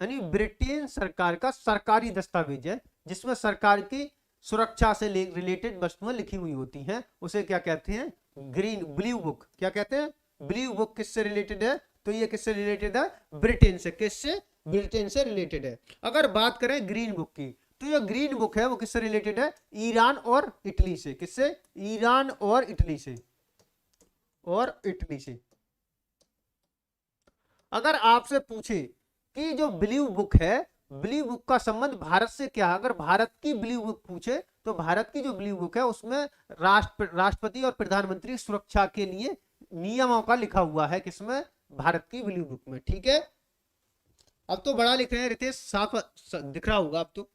यानी ब्रिटेन सरकार का सरकारी दस्तावेज है, जिसमें सरकार की सुरक्षा से रिलेटेड वस्तुएं लिखी हुई होती हैं, उसे क्या कहते हैं, ग्रीन ब्लू बुक। क्या कहते हैं, ब्लू बुक किससे रिलेटेड है, तो ये किससे रिलेटेड है, ब्रिटेन से, किससे, ब्रिटेन से रिलेटेड है। अगर बात करें ग्रीन बुक की, तो जो ग्रीन बुक है वो किससे रिलेटेड है, ईरान और इटली से, किससे, ईरान और इटली से, और इटली से। अगर आपसे पूछे कि जो ब्लू बुक है, ब्लू बुक का संबंध भारत से क्या है, अगर भारत की ब्लू बुक पूछे, तो भारत की जो ब्लू बुक है उसमें राष्ट्रपति और प्रधानमंत्री सुरक्षा के लिए नियमों का लिखा हुआ है, किसमें, भारत की ब्लू बुक में, ठीक है। अब तो बड़ा लिख रहे हैं रितेश, साफ दिख रहा होगा अब तो,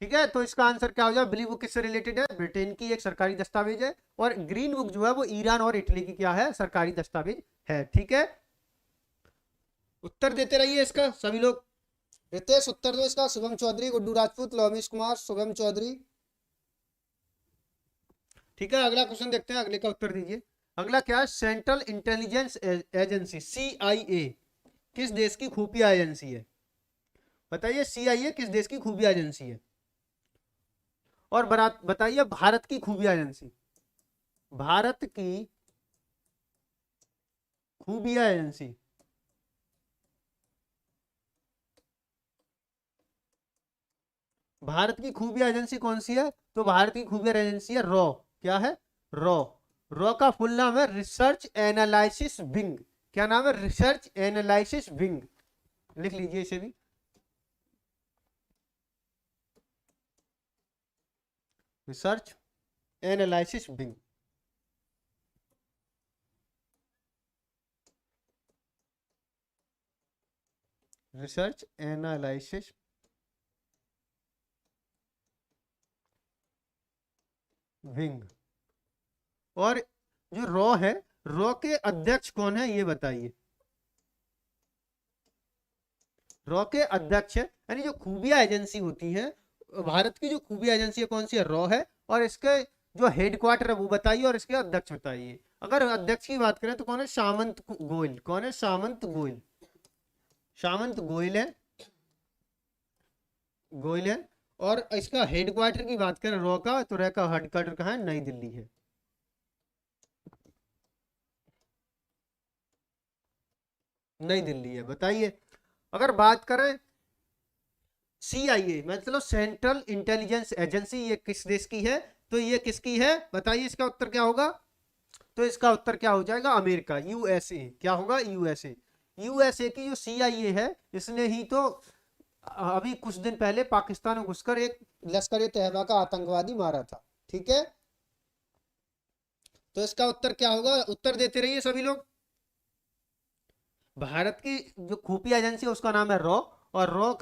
ठीक है। तो इसका आंसर क्या हो जाए, ब्लू बुक किससे रिलेटेड है, ब्रिटेन की एक सरकारी दस्तावेज है, और ग्रीन बुक जो है वो ईरान और इटली की क्या है, सरकारी दस्तावेज है, ठीक है। उत्तर देते रहिए इसका सभी लोग। रितेश उत्तर दो इसका, शुभम चौधरी, गुड्डू राजपूत, लोमेश कुमार, शुभम चौधरी, ठीक है। अगला क्वेश्चन देखते हैं, अगले का उत्तर दीजिए। अगला क्या है, सेंट्रल इंटेलिजेंस एजेंसी सीआईए किस देश की खुफिया एजेंसी है। बताइए सीआईए किस देश की खुफिया एजेंसी है, और बताइए भारत की खुफिया एजेंसी, भारत की खुफिया एजेंसी, भारत की खुफिया एजेंसी कौन सी है, तो भारत की खुफिया एजेंसी है रॉ, क्या है, रॉ। रॉ का फुल नाम है रिसर्च एनालिसिस विंग, क्या नाम है, रिसर्च एनालिसिस विंग, लिख लीजिए इसे भी, research analysis wing. Research analysis wing. और जो रॉ है, रॉ के अध्यक्ष कौन है ये बताइए, रॉ के अध्यक्ष है, यानी जो खुफिया एजेंसी होती है, भारत की जो खुफिया एजेंसी है कौन सी है, रॉ है, और इसके जो हेडक्वार्टर है वो बताइए, और इसके अध्यक्ष बताइए। अगर अध्यक्ष की बात करें तो कौन है, सामंत गोयल, कौन है, सामंत गोयल, सामंत गोयल है, गोयल है। और इसका हेडक्वार्टर की बात करें रॉ का, तो रॉ का हेडक्वार्टर कहाँ है, नई दिल्ली है, नई दिल्ली है, बताइए। अगर बात करें सीआईए मतलब सेंट्रल इंटेलिजेंस एजेंसी, ये किस देश की है, तो ये किसकी है, बताइए इसका उत्तर क्या होगा, तो इसका उत्तर क्या हो जाएगा, अमेरिका, यूएसए, क्या होगा, यूएसए। यूएसए की जो सीआईए है, इसने ही तो अभी कुछ दिन पहले पाकिस्तान में घुसकर एक लश्कर ए तैयबा का आतंकवादी मारा था, ठीक है। तो इसका उत्तर क्या होगा, उत्तर देते रहिए सभी लोग। भारत की जो खुफिया एजेंसी है उसका नाम है रॉ, और रॉ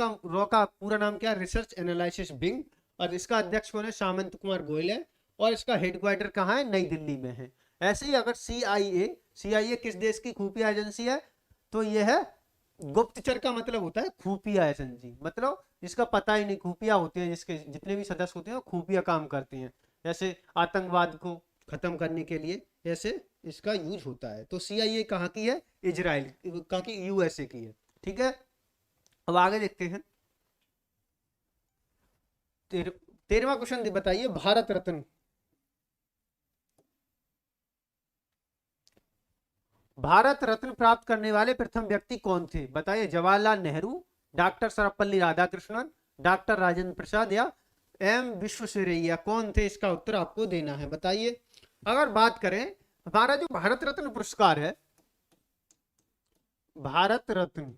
का पूरा नाम क्या है, रिसर्च एनालिसिस विंग, और इसका अध्यक्ष कौन है, सामंत कुमार गोयल है, और इसका हेडक्वार्टर कहाँ है, नई दिल्ली में है। ऐसे ही अगर सीआईए किस देश की खुफिया एजेंसी है, तो ये है, गुप्तचर का मतलब होता है खुफिया एजेंसी, मतलब जिसका पता ही नहीं, खुफिया होते हैं, जिसके जितने भी सदस्य होते हैं वो खुफिया काम करते हैं, जैसे आतंकवाद को खत्म करने के लिए, ऐसे इसका यूज होता है। तो सीआईए कहाँ की है, इजराइल, कहाँ की, यूएसए की है, ठीक है। अब आगे देखते हैं, तेर, 13वां क्वेश्चन बताइए, भारत रत्न, भारत रत्न प्राप्त करने वाले प्रथम व्यक्ति कौन थे? बताइए। जवाहरलाल नेहरू, डॉक्टर सर्वपल्ली राधाकृष्णन, डॉक्टर राजेंद्र प्रसाद या एम विश्वेश्वरैया? कौन थे? इसका उत्तर आपको देना है। बताइए। अगर बात करें हमारा जो भारत रत्न पुरस्कार है, भारत रत्न,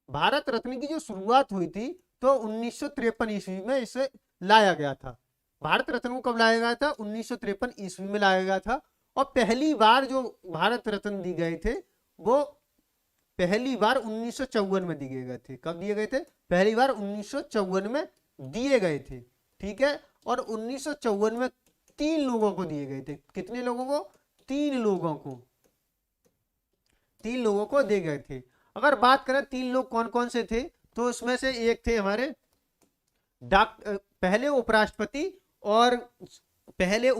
भारत रत्न की जो शुरुआत हुई थी तो 1953 ईस्वी में इसे लाया गया था। भारत रत्न को कब लाया गया था? 1953 ईस्वी में लाया गया था। और पहली बार जो भारत रत्न दिए गए थे वो पहली बार 1954 में दिए गए थे। कब दिए गए थे? पहली बार 1954 में दिए गए थे। ठीक है। और 1954 में 3 लोगों को दिए गए थे। कितने लोगों को? 3 लोगों को, 3 लोगों को दिए गए थे। अगर बात करें 3 लोग कौन कौन से थे, तो उसमें से एक थे हमारे पहले उपराष्ट्रपति और पहले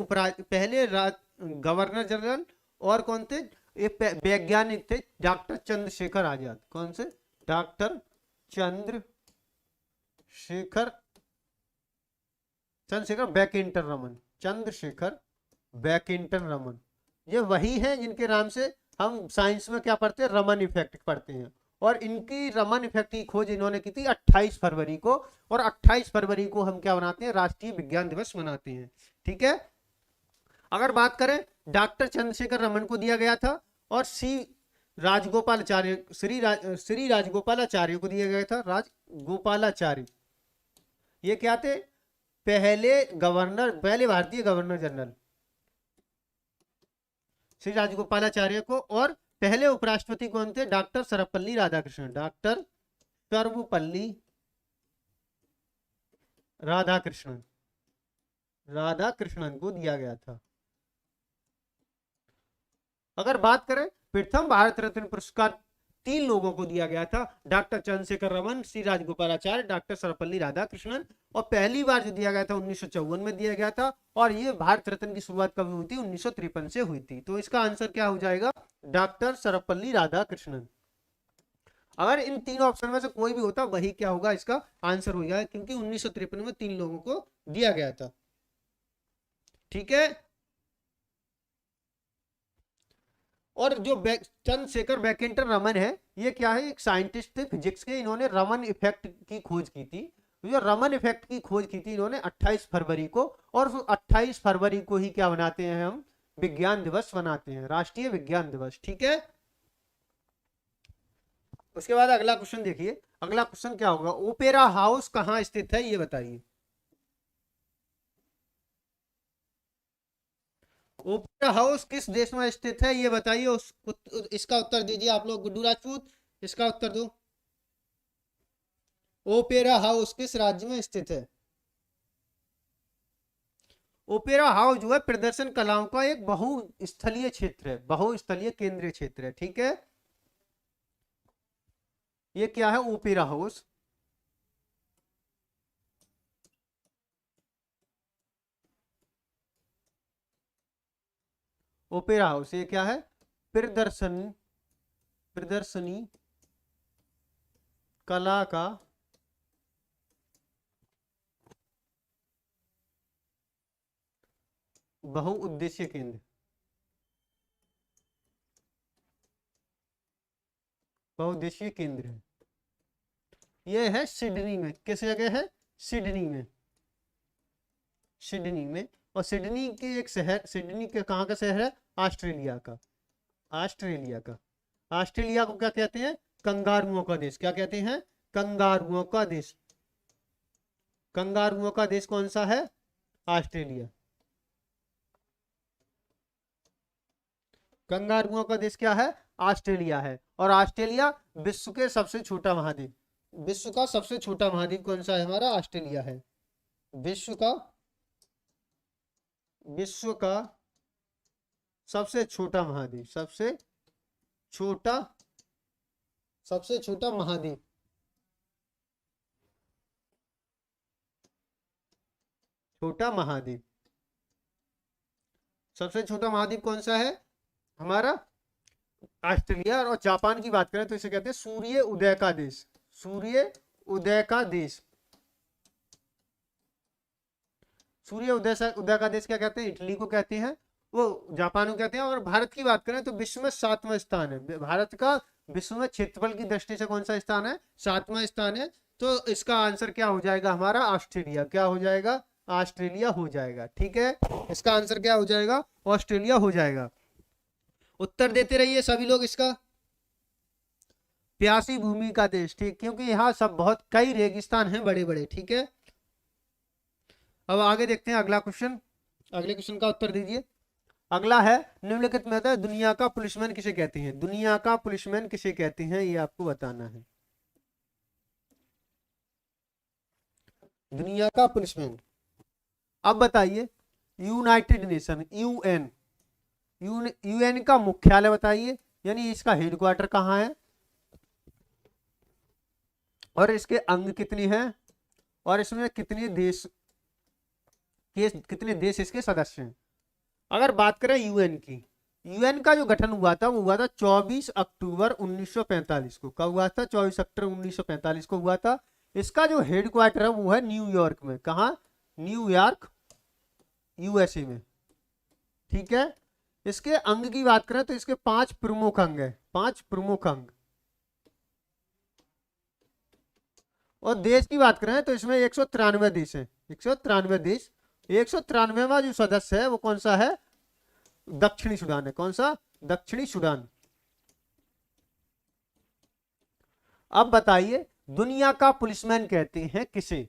गवर्नर जनरल, और कौन थे? एक वैज्ञानिक थे, डॉक्टर चंद्रशेखर आजाद। कौन से? डॉक्टर चंद्रशेखर बैकेंटर रमन, चंद्रशेखर बैकेंटर रमन। ये वही है जिनके नाम से हम साइंस में क्या पढ़ते हैं? रमन इफेक्ट पढ़ते हैं। और इनकी रमन इफेक्ट की खोज इन्होंने की थी 28 फरवरी को। और 28 फरवरी को हम क्या बनाते हैं? राष्ट्रीय विज्ञान दिवस मनाते हैं। ठीक है। अगर बात करें डॉक्टर चंद्रशेखर रमन को दिया गया था, और श्री राजगोपालाचार्य को दिया गया था। राजगोपालाचार्य ये क्या थे? पहले भारतीय गवर्नर जनरल श्री राजगोपालाचार्य को। और पहले उपराष्ट्रपति कौन थे? डॉक्टर सर्वपल्ली राधाकृष्णन, डॉक्टर सर्वपल्ली राधाकृष्णन को दिया गया था। अगर बात करें प्रथम भारत रत्न पुरस्कार 3 लोगों को दिया गया था, डॉक्टर चंद्रशेखर रमन, श्री राजगोपालाचार्य, डॉक्टर सर्वपल्ली राधाकृष्णन। और पहली बार जो दिया गया था 1954 में दिया गया था। और ये भारत रत्न की शुरुआत कब हुई थी? 1953 से हुई थी। तो इसका आंसर क्या हो जाएगा? डॉक्टर सर्वपल्ली राधाकृष्णन। अगर इन 3 ऑप्शन में से कोई भी होता वही क्या होगा? इसका आंसर हो जाएगा, क्योंकि 1953 में 3 लोगों को दिया गया था। ठीक है। और जो चंद्रशेखर बैकेंटर रमन है, ये क्या है? एक साइंटिस्ट थे फिजिक्स के। इन्होंने रमन इफेक्ट की खोज की थी। जो रमन इफेक्ट की खोज की थी इन्होंने 28 फरवरी को। और 28 फरवरी को ही क्या बनाते हैं हम? विज्ञान दिवस बनाते हैं, राष्ट्रीय विज्ञान दिवस। ठीक है। उसके बाद अगला क्वेश्चन देखिए। अगला क्वेश्चन क्या होगा? ओपेरा हाउस कहाँ स्थित है, ये बताइए। ओपेरा हाउस किस देश में स्थित है, ये बताइए। इसका उत्तर दीजिए आप लोग। गुड्डू राजपूत, इसका उत्तर दो। ओपेरा हाउस किस राज्य में स्थित है? ओपेरा हाउस जो है प्रदर्शन कलाओं का एक बहुस्थलीय क्षेत्र है, बहुस्थलीय केंद्रीय क्षेत्र है। ठीक है। ये क्या है? Opera house. ओपेरा हाउस ये क्या है? प्रदर्शनी कला का बहुउद्देशीय केंद्र, बहुउद्देशीय केंद्र है। ये है सिडनी में। किस जगह है? सिडनी में, सिडनी में। और सिडनी के एक शहर, सिडनी के कहाँ का शहर है? ऑस्ट्रेलिया का, ऑस्ट्रेलिया का। ऑस्ट्रेलिया को क्या कहते हैं? कंगारुओं का देश। क्या कहते हैं? कंगारुओं का देश। कंगारुओं का देश कौन सा है? ऑस्ट्रेलिया। कंगारुओं का देश क्या है? ऑस्ट्रेलिया है। और ऑस्ट्रेलिया विश्व के सबसे छोटा महाद्वीप, विश्व का सबसे छोटा महाद्वीप कौन सा है? हमारा ऑस्ट्रेलिया है। विश्व का सबसे छोटा महाद्वीप, सबसे छोटा महाद्वीप। छोटा महाद्वीप, सबसे छोटा महाद्वीप कौन सा है? हमारा ऑस्ट्रेलिया। और जापान की बात करें तो इसे कहते हैं सूर्य उदय का देश, सूर्य उदय का देश। सूर्य उदय का देश क्या कहते हैं? इटली को कहते हैं। वो जापान को कहते हैं। और भारत की बात करें तो विश्व में 7वां स्थान है भारत का। विश्व में क्षेत्रफल की दृष्टि से कौन सा स्थान है? 7वां स्थान है। तो इसका आंसर क्या हो जाएगा हमारा? ऑस्ट्रेलिया। क्या हो जाएगा? ऑस्ट्रेलिया हो जाएगा। ठीक है, इसका आंसर क्या हो जाएगा? ऑस्ट्रेलिया हो जाएगा। उत्तर देते रहिए सभी लोग इसका। प्यासी भूमि का देश, ठीक, क्योंकि यहाँ सब बहुत कई रेगिस्तान हैं बड़े बड़े। ठीक है, अब आगे देखते हैं अगला क्वेश्चन। अगले क्वेश्चन का उत्तर दीजिए। अगला है, निम्नलिखित में होता है दुनिया का पुलिसमैन किसे कहते हैं? दुनिया का पुलिसमैन किसे कहते हैं, ये आपको बताना है। दुनिया का पुलिसमैन। अब बताइए, यूनाइटेड नेशन, यूएन, यूएन का मुख्यालय बताइए, यानी इसका हेडक्वार्टर कहाँ है, और इसके अंग कितने हैं, और इसमें कितने देश इसके सदस्य हैं। अगर बात करें यूएन की, यूएन का जो गठन हुआ था वो हुआ था 24 अक्टूबर 1945 को। कब हुआ था? 24 अक्टूबर 1945 को हुआ था। इसका जो हेडक्वार्टर है वो है न्यूयॉर्क में। कहा? न्यूयॉर्क, यूएसए में। ठीक है, इसके अंग की बात करें तो इसके 5 प्रमुख अंग है, 5 प्रमुख अंग। और देश की बात करें तो इसमें 193 देश है, 193 देश। 193वां जो सदस्य है वो कौन सा है? दक्षिणी सूडान है। कौन सा? दक्षिणी सूडान। अब बताइए, दुनिया का पुलिसमैन कहते हैं किसे?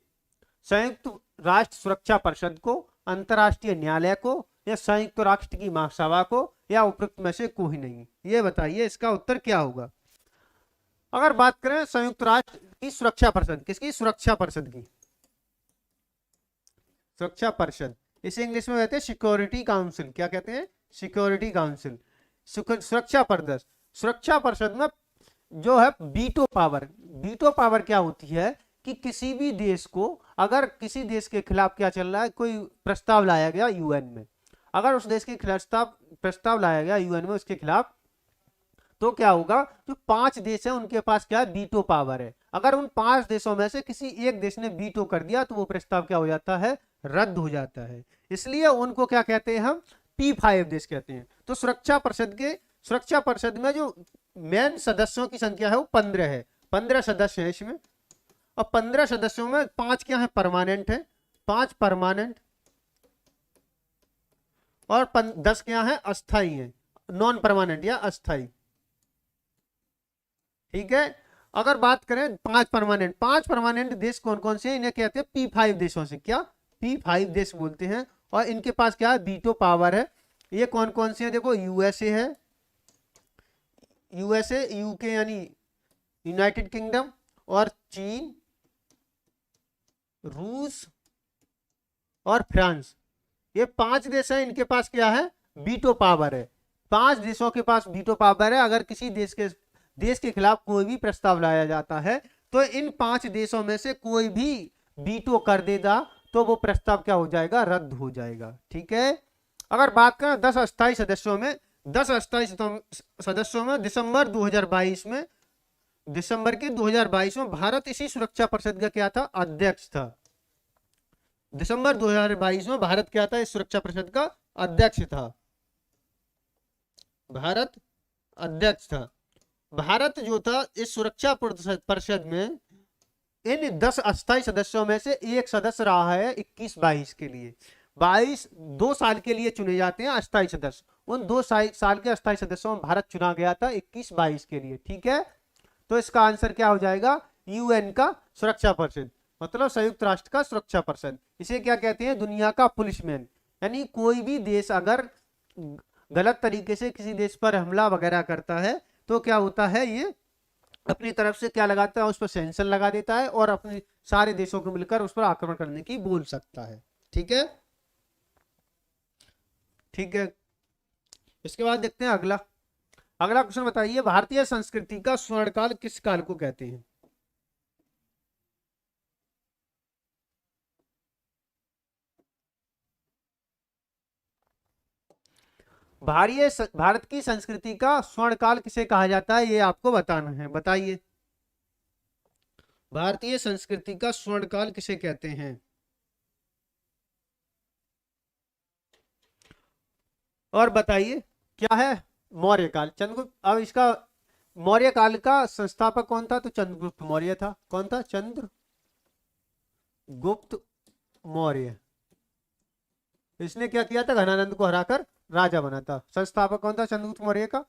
संयुक्त राष्ट्र सुरक्षा परिषद को, अंतरराष्ट्रीय न्यायालय को, या संयुक्त राष्ट्र की महासभा को, या उपरोक्त में से कोई नहीं? ये बताइए इसका उत्तर क्या होगा। अगर बात करें संयुक्त राष्ट्र की सुरक्षा परिषद, किसकी? सुरक्षा परिषद की। सुरक्षा परिषद, इसे इंग्लिश में कहते हैं सिक्योरिटी काउंसिल। क्या कहते हैं? Security council. सुरक्षा परिषद, सुरक्षा परिषद में जो है वीटो पावर। वीटो पावर क्या होती है कि किसी भी देश को, अगर किसी देश के खिलाफ क्या चल रहा है, कोई प्रस्ताव लाया गया यूएन में, अगर उस देश के खिलाफ प्रस्ताव लाया गया यूएन में उसके खिलाफ, तो क्या होगा? जो 5 देश है उनके पास क्या है? वीटो पावर है। अगर उन 5 देशों में से किसी एक देश ने वीटो कर दिया तो वो प्रस्ताव क्या हो जाता है? रद्द हो जाता है। इसलिए उनको क्या कहते हैं हम? P5 देश कहते हैं। तो सुरक्षा परिषद में जो मेन सदस्यों की संख्या है वो 15 है। 15 सदस्य है इसमें, और 15 सदस्यों में 5 क्या है? परमानेंट है, 5 परमानेंट, और 10 क्या है? अस्थाई है, नॉन परमानेंट या अस्थाई। ठीक है, अगर बात करें 5 परमानेंट देश कौन कौन से हैं, इन्हें कहते हैं P5 देशों से। क्या? P5 देश बोलते हैं, और इनके पास क्या है? वीटो पावर है। ये कौन कौन से हैं? देखो, यूएसए है, यूएसए, यूके यानी यूनाइटेड किंगडम, और चीन, रूस, और फ्रांस। ये 5 देश हैं, इनके पास क्या है? वीटो पावर है। 5 देशों के पास वीटो पावर है। अगर किसी देश के खिलाफ कोई भी प्रस्ताव लाया जाता है तो इन 5 देशों में से कोई भी वीटो कर देगा तो वो प्रस्ताव क्या हो जाएगा? रद्द हो जाएगा। ठीक है, अगर बात करें 10 अस्थायी सदस्यों में, 10 अस्थायी सदस्यों में दिसंबर 2022 में, दिसंबर के 2022 में भारत इसी सुरक्षा परिषद का क्या था? अध्यक्ष था। दिसंबर 2022 में भारत क्या था? इस सुरक्षा परिषद का अध्यक्ष था। भारत अध्यक्ष था। भारत जो था इस सुरक्षा परिषद में इन 10 अस्थायी सदस्यों में से एक सदस्य रहा है 21-22 के लिए। 2 साल के लिए चुने जाते हैं अस्थायी सदस्य। उन 2 साल के अस्थायी सदस्यों में भारत चुना गया था 21-22 के लिए। ठीक है, तो इसका आंसर क्या हो जाएगा? यूएन का सुरक्षा परिषद, मतलब संयुक्त राष्ट्र का सुरक्षा परिषद। इसे क्या कहते हैं? दुनिया का पुलिसमैन। यानी कोई भी देश अगर गलत तरीके से किसी देश पर हमला वगैरह करता है तो क्या होता है? ये अपनी तरफ से क्या लगाता है? उस पर सैंक्शन लगा देता है, और अपने सारे देशों को मिलकर उस पर आक्रमण करने की बोल सकता है। ठीक है, ठीक है, इसके बाद देखते हैं अगला। अगला क्वेश्चन बताइए, भारतीय संस्कृति का स्वर्णकाल किस काल को कहते हैं? भारत की संस्कृति का स्वर्णकाल किसे कहा जाता है, ये आपको बताना है। बताइए, भारतीय संस्कृति का स्वर्णकाल किसे कहते हैं? और बताइए क्या है? मौर्य काल, चंद्रगुप्त। अब इसका मौर्य काल का संस्थापक कौन था? तो चंद्रगुप्त मौर्य था। कौन था? चंद्रगुप्त मौर्य। इसने क्या किया था? घनानंद को हराकर राजा बना था। संस्थापक कौन था चंद्रगुप्त मौर्य का?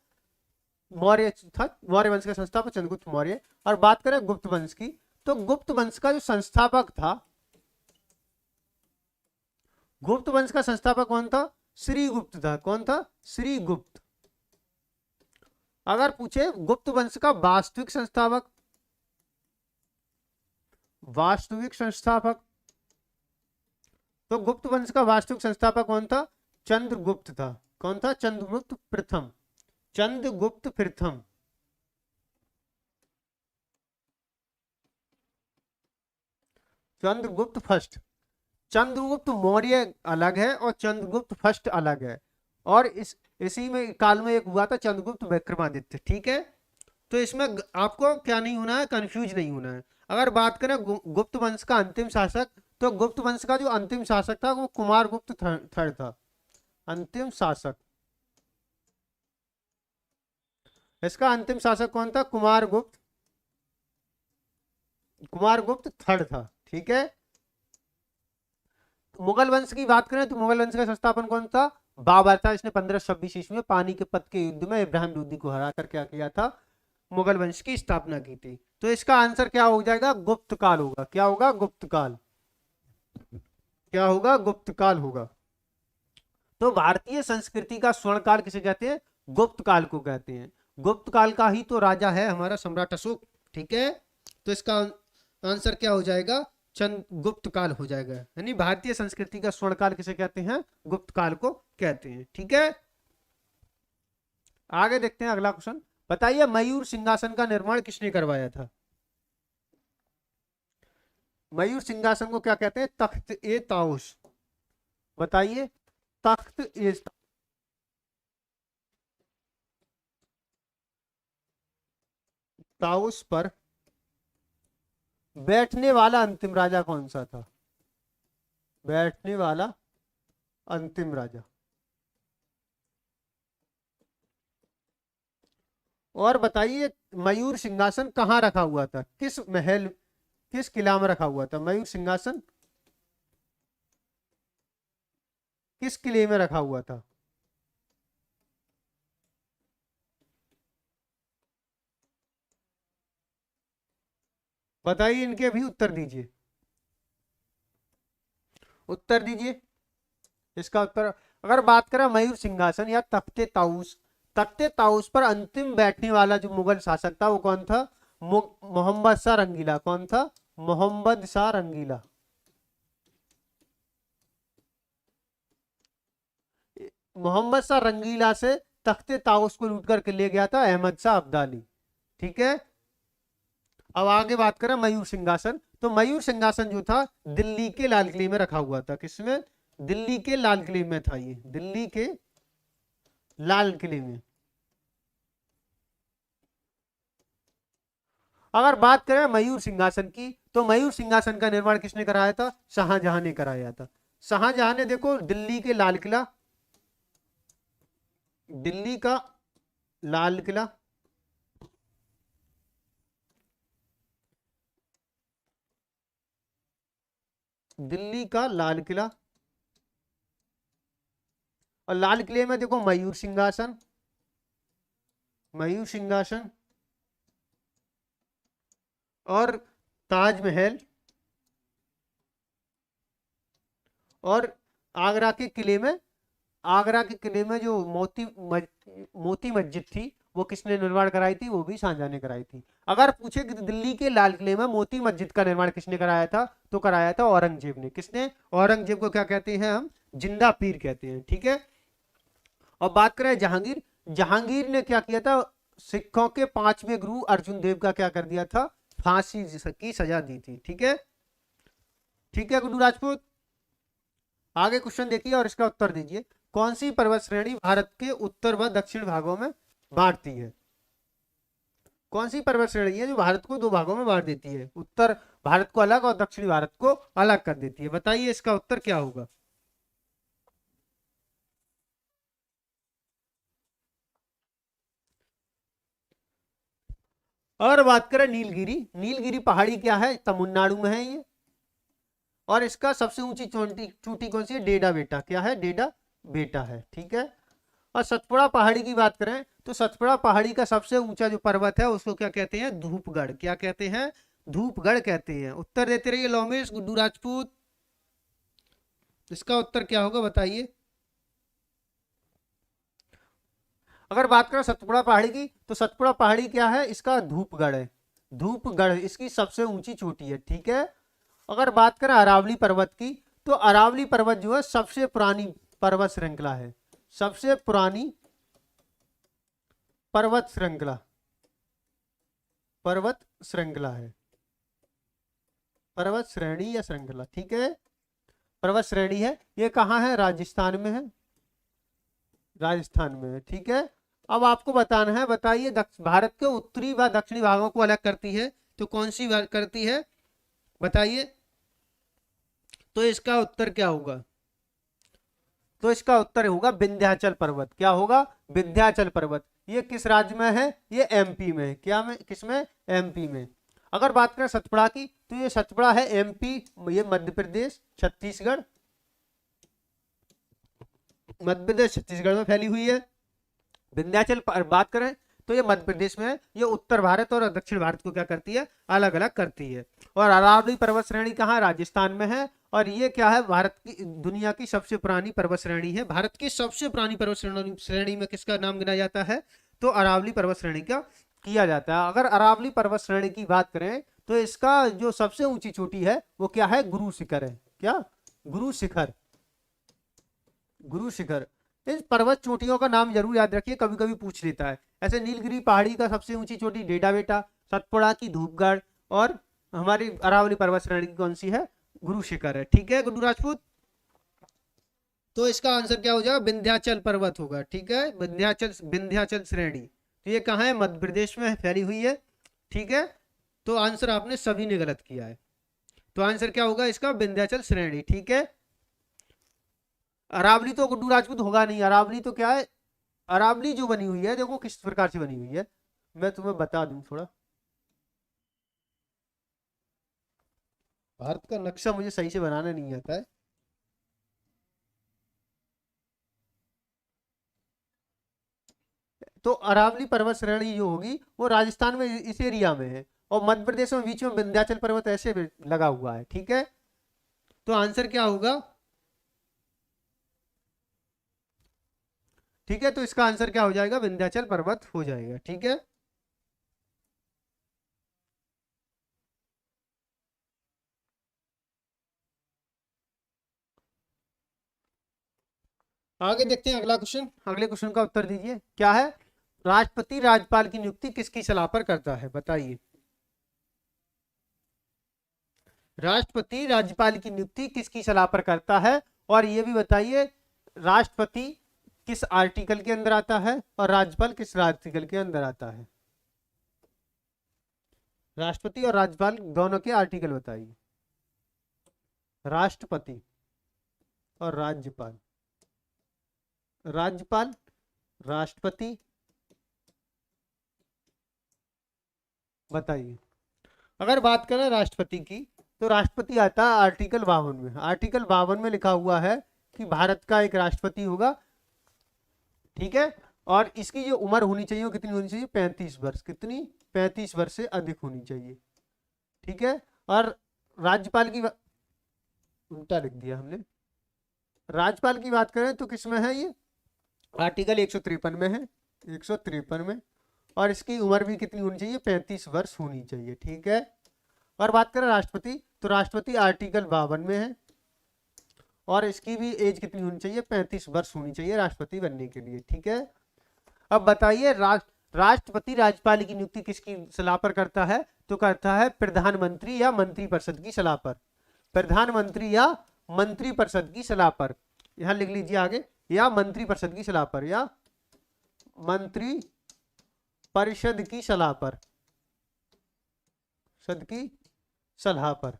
मौर्य था। मौर्य वंश के संस्थापक चंद्रगुप्त मौर्य। और बात करें गुप्त वंश की, तो गुप्त वंश का जो संस्थापक था, गुप्त वंश का संस्थापक कौन था? श्रीगुप्त था। कौन था? श्रीगुप्त। अगर पूछे गुप्त वंश का वास्तविक संस्थापक, वास्तविक संस्थापक, तो गुप्त वंश का वास्तविक संस्थापक कौन था? चंद्रगुप्त था। कौन था? चंद्रगुप्त प्रथम। चंद्रगुप्त प्रथम। चंद्रगुप्त फर्स्ट। चंद्रगुप्त मौर्य अलग है और चंद्रगुप्त फर्स्ट अलग है। और इसी में काल में एक हुआ था चंद्रगुप्त विक्रमादित्य। ठीक है, तो इसमें आपको क्या नहीं होना है? कंफ्यूज नहीं होना है। अगर बात करें गुप्त वंश का अंतिम शासक, तो गुप्त वंश का जो अंतिम शासक था वो कुमारगुप्त थर्ड था। अंतिम शासक, इसका अंतिम शासक कौन था? कुमारगुप्त, कुमारगुप्त थर्ड था। ठीक है। मुगल वंश की बात करें तो मुगल वंश का संस्थापन कौन था? बाबर था। इसने 1526 ईस्वी में पानीपत के युद्ध में इब्राहिम लोदी को हराकर क्या किया था? मुगल वंश की स्थापना की थी। तो इसका आंसर क्या हो जाएगा? गुप्त काल होगा। क्या होगा? गुप्त काल। क्या होगा? गुप्त काल होगा। तो भारतीय संस्कृति का स्वर्ण काल किसे कहते हैं? गुप्त काल को कहते हैं। गुप्त काल का ही तो राजा है हमारा सम्राट अशोक। ठीक है, तो इसका आंसर क्या हो जाएगा? चंद गुप्त काल हो जाएगा। यानी भारतीय संस्कृति का स्वर्ण काल किसे कहते हैं? गुप्त काल को कहते हैं। ठीक है, आगे देखते हैं अगला क्वेश्चन। बताइए मयूर सिंहासन का निर्माण किसने करवाया था? मयूर सिंहासन को क्या कहते हैं? तख्त ए ताउस। बताइए, तख्त ए ताउस पर बैठने वाला अंतिम राजा कौन सा था? बैठने वाला अंतिम राजा। और बताइए मयूर सिंहासन कहाँ रखा हुआ था? किस महल, किस किला में रखा हुआ था मयूर सिंहासन? किस किले में रखा हुआ था? बताइए, इनके भी उत्तर दीजिए। उत्तर दीजिए इसका उत्तर। अगर बात करें मयूर सिंहासन या तख्ते ताउस, तख्ते ताउस पर अंतिम बैठने वाला जो मुगल शासक था वो कौन था? मोहम्मद शाह रंगीला। कौन था? मोहम्मद शाह रंगीला। मोहम्मद शाह रंगीला से तख्ते ताउस को लूट करके ले गया था अहमद शाह अब्दाली। ठीक है, अब आगे बात करें मयूर सिंहासन। तो मयूर सिंहासन जो था दिल्ली के लाल किले में रखा हुआ था। किसमें? दिल्ली के लाल किले में था। ये दिल्ली के लाल किले में। अगर बात करें मयूर सिंहासन की, तो मयूर सिंहासन का निर्माण किसने कराया था? शाहजहां ने कराया था। शाहजहां ने, देखो, दिल्ली के लाल किला, दिल्ली का लाल किला, दिल्ली का लाल किला, और लाल किले में देखो मयूर सिंहासन, मयूर सिंहासन, और ताजमहल, और आगरा के किले में, आगरा के किले में जो मोती मस्जिद थी वो किसने निर्माण कराई थी? वो भी शाहजहां ने कराई थी। अगर पूछे कि दिल्ली के लाल किले में मोती मस्जिद का निर्माण किसने कराया था, तो कराया था औरंगजेब ने। किसने? औरंगजेब को क्या कहते हैं हम? जिंदा पीर कहते हैं। ठीक है, और बात करें जहांगीर, जहांगीर ने क्या किया था? सिखों के पांचवें गुरु अर्जुन देव का क्या कर दिया था? फांसी की सजा दी थी। ठीक है, ठीक है गुरु राजपूत, आगे क्वेश्चन देखिए और इसका उत्तर दीजिए। कौन सी पर्वत श्रेणी भारत के उत्तर व दक्षिण भागों में बांटती है? कौन सी पर्वत श्रेणी है जो भारत को दो भागों में बांट देती है? उत्तर भारत को अलग और दक्षिणी भारत को अलग कर देती है। बताइए इसका उत्तर क्या होगा? और बात करें नीलगिरी, नीलगिरी पहाड़ी क्या है, तमिलनाडु में है ये, और इसका सबसे ऊंची चोटी चोटी कौन सी है, डेडा बेटा, क्या है, डेडा बेटा है, ठीक है। और सतपुड़ा पहाड़ी की बात करें तो सतपुड़ा पहाड़ी का सबसे ऊंचा जो पर्वत है उसको क्या कहते हैं, धूपगढ़, क्या कहते हैं, धूपगढ़ कहते हैं। उत्तर देते रहिए लोमेश, गुड्डू राजपूत, इसका उत्तर क्या होगा बताइए। अगर बात करें सतपुड़ा पहाड़ी की तो सतपुड़ा पहाड़ी क्या है, इसका धूपगढ़ है, धूपगढ़ इसकी सबसे ऊंची चोटी है, ठीक है। अगर बात करें अरावली पर्वत की तो अरावली पर्वत जो है सबसे पुरानी पर्वत श्रृंखला है, सबसे पुरानी पर्वत श्रृंखला, पर्वत श्रृंखला है, पर्वत श्रेणी या श्रृंखला, ठीक है, पर्वत श्रेणी है। ये कहाँ है, राजस्थान में है, राजस्थान में है, ठीक है। अब आपको बताना है, बताइए भारत के उत्तरी व दक्षिणी भागों को अलग करती है तो कौन सी करती है, बताइए। तो इसका उत्तर क्या होगा, तो इसका उत्तर होगा विंध्याचल पर्वत, क्या होगा, विंध्याचल पर्वत। ये किस राज्य में है, ये एमपी में, क्या में, किसमें, एमपी में। अगर बात करें सतपुड़ा की तो ये सतपुड़ा है एमपी, ये मध्य प्रदेश, छत्तीसगढ़, मध्य प्रदेश छत्तीसगढ़ में फैली हुई है। विंध्याचल बात करें तो ये मध्य प्रदेश में है, ये उत्तर भारत और दक्षिण भारत को क्या करती है, अलग अलग करती है। और अरावली पर्वत श्रेणी कहाँ, राजस्थान में है। और ये क्या है, भारत की, दुनिया की सबसे पुरानी पर्वत श्रेणी है। भारत की सबसे पुरानी पर्वत श्रेणी में किसका नाम गिना जाता है, तो अरावली पर्वत श्रेणी का किया जाता है। अगर अरावली पर्वत श्रेणी की बात करें तो इसका जो सबसे ऊंची चोटी है वो क्या है, गुरु शिखर है, क्या, गुरु शिखर, गुरु शिखर। इस पर्वत चोटियों का नाम जरूर याद रखिए, कभी कभी पूछ लेता है। ऐसे नीलगिरी पहाड़ी का सबसे ऊंची चोटी डेडा बेटा, सतपुड़ा की धूपगढ़, और हमारी अरावली पर्वत श्रेणी की कौन सी है, गुरु शिखर है, ठीक है गुड्डू राजपूत। तो इसका आंसर क्या हो जाएगा, विंध्याचल पर्वत होगा, ठीक है, विंध्याचल, विंध्याचल श्रेणी। तो ये कहाँ है, मध्य प्रदेश में फैली हुई है, ठीक है। तो आंसर आपने सभी ने गलत किया है, तो आंसर क्या होगा इसका, विंध्याचल श्रेणी, ठीक है। अरावली तो गुड्डू राजपूत होगा नहीं, अरावली तो क्या है, अरावली जो बनी हुई है देखो किस प्रकार से बनी हुई है, मैं तुम्हें बता दूं थोड़ा। भारत का नक्शा मुझे सही से बनाना नहीं आता है। तो अरावली पर्वत श्रेणी जो होगी वो राजस्थान में इस एरिया में है, और मध्य प्रदेश में बीच में विंध्याचल पर्वत ऐसे लगा हुआ है, ठीक है। तो आंसर क्या होगा, ठीक है, तो इसका आंसर क्या हो जाएगा, विंध्याचल पर्वत हो जाएगा, ठीक है। आगे देखते हैं अगला क्वेश्चन, अगले क्वेश्चन का उत्तर दीजिए, क्या है, राष्ट्रपति राज्यपाल की नियुक्ति किसकी सलाह पर करता है, बताइए। राष्ट्रपति राज्यपाल की नियुक्ति किसकी सलाह पर करता है, और ये भी बताइए राष्ट्रपति किस आर्टिकल के अंदर आता है और राज्यपाल किस आर्टिकल के अंदर आता है। राष्ट्रपति और राज्यपाल दोनों के आर्टिकल बताइए, राष्ट्रपति और राज्यपाल, राज्यपाल, राष्ट्रपति, बताइए। अगर बात करें राष्ट्रपति की तो राष्ट्रपति आता है आर्टिकल 52 में, आर्टिकल 52 में लिखा हुआ है कि भारत का एक राष्ट्रपति होगा, ठीक है। और इसकी जो उम्र होनी चाहिए वो कितनी होनी चाहिए, 35 वर्ष, कितनी, 35 वर्ष से अधिक होनी चाहिए, ठीक है। और राज्यपाल की उल्टा लिख दिया हमने, राज्यपाल की बात करें तो किसमें है ये, आर्टिकल 153 में है, 153 में। और इसकी उम्र भी कितनी होनी चाहिए, 35 वर्ष होनी चाहिए, ठीक है। और बात करें राष्ट्रपति तो राष्ट्रपति आर्टिकल 52 में है, और इसकी भी एज कितनी होनी चाहिए, 35 वर्ष होनी चाहिए राष्ट्रपति बनने के लिए, ठीक है। अब बताइए राष्ट्रपति राज्यपाल की नियुक्ति किसकी सलाह पर करता है, तो करता है प्रधानमंत्री या मंत्रिपरिषद की सलाह पर, प्रधानमंत्री या मंत्रिपरिषद की सलाह पर, यहां लिख लीजिए आगे, या मंत्रिपरिषद की सलाह पर, या मंत्री परिषद की सलाह पर, सद की सलाह पर,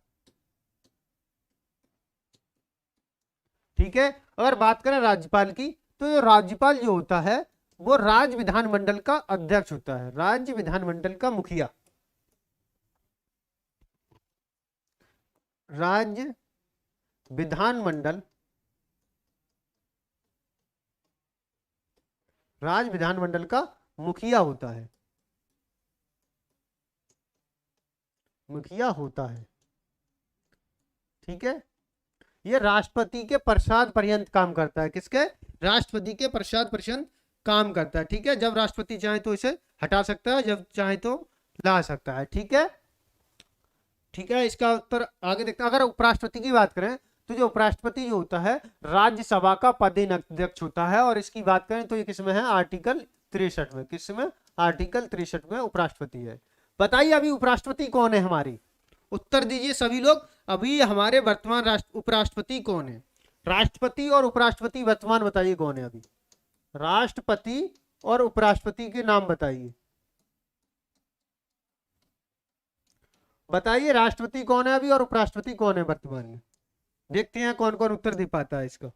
ठीक है। अगर बात करें राज्यपाल की तो राज्यपाल जो होता है वो राज्य विधानमंडल का अध्यक्ष होता है, राज्य विधानमंडल का मुखिया, राज्य विधानमंडल, राज्य विधानमंडल का मुखिया होता है, मुखिया होता है। ठीक है, ये राष्ट्रपति के पश्चात पर्यंत काम करता है। किसके? राष्ट्रपति के पश्चात पर्यंत काम करता है। ठीक है, जब राष्ट्रपति चाहे तो इसे हटा सकता है, जब चाहे तो ला सकता है। ठीक है, ठीक है, इसका उत्तर आगे देखते हैं। अगर उपराष्ट्रपति की बात करें तो जो उपराष्ट्रपति जो होता है राज्यसभा का पदेन अध्यक्ष होता है, और इसकी बात करें तो ये किसमें है? आर्टिकल 63 में। किसमें? आर्टिकल 63 में उपराष्ट्रपति है। बताइए अभी उपराष्ट्रपति कौन है हमारी? उत्तर दीजिए सभी लोग, अभी हमारे वर्तमान उपराष्ट्रपति कौन है? राष्ट्रपति और उपराष्ट्रपति वर्तमान बताइए कौन है अभी? राष्ट्रपति और उपराष्ट्रपति के नाम बताइए। बताइए राष्ट्रपति कौन है अभी और उपराष्ट्रपति कौन है वर्तमान में? देखते हैं कौन कौन उत्तर दे पाता है इसका।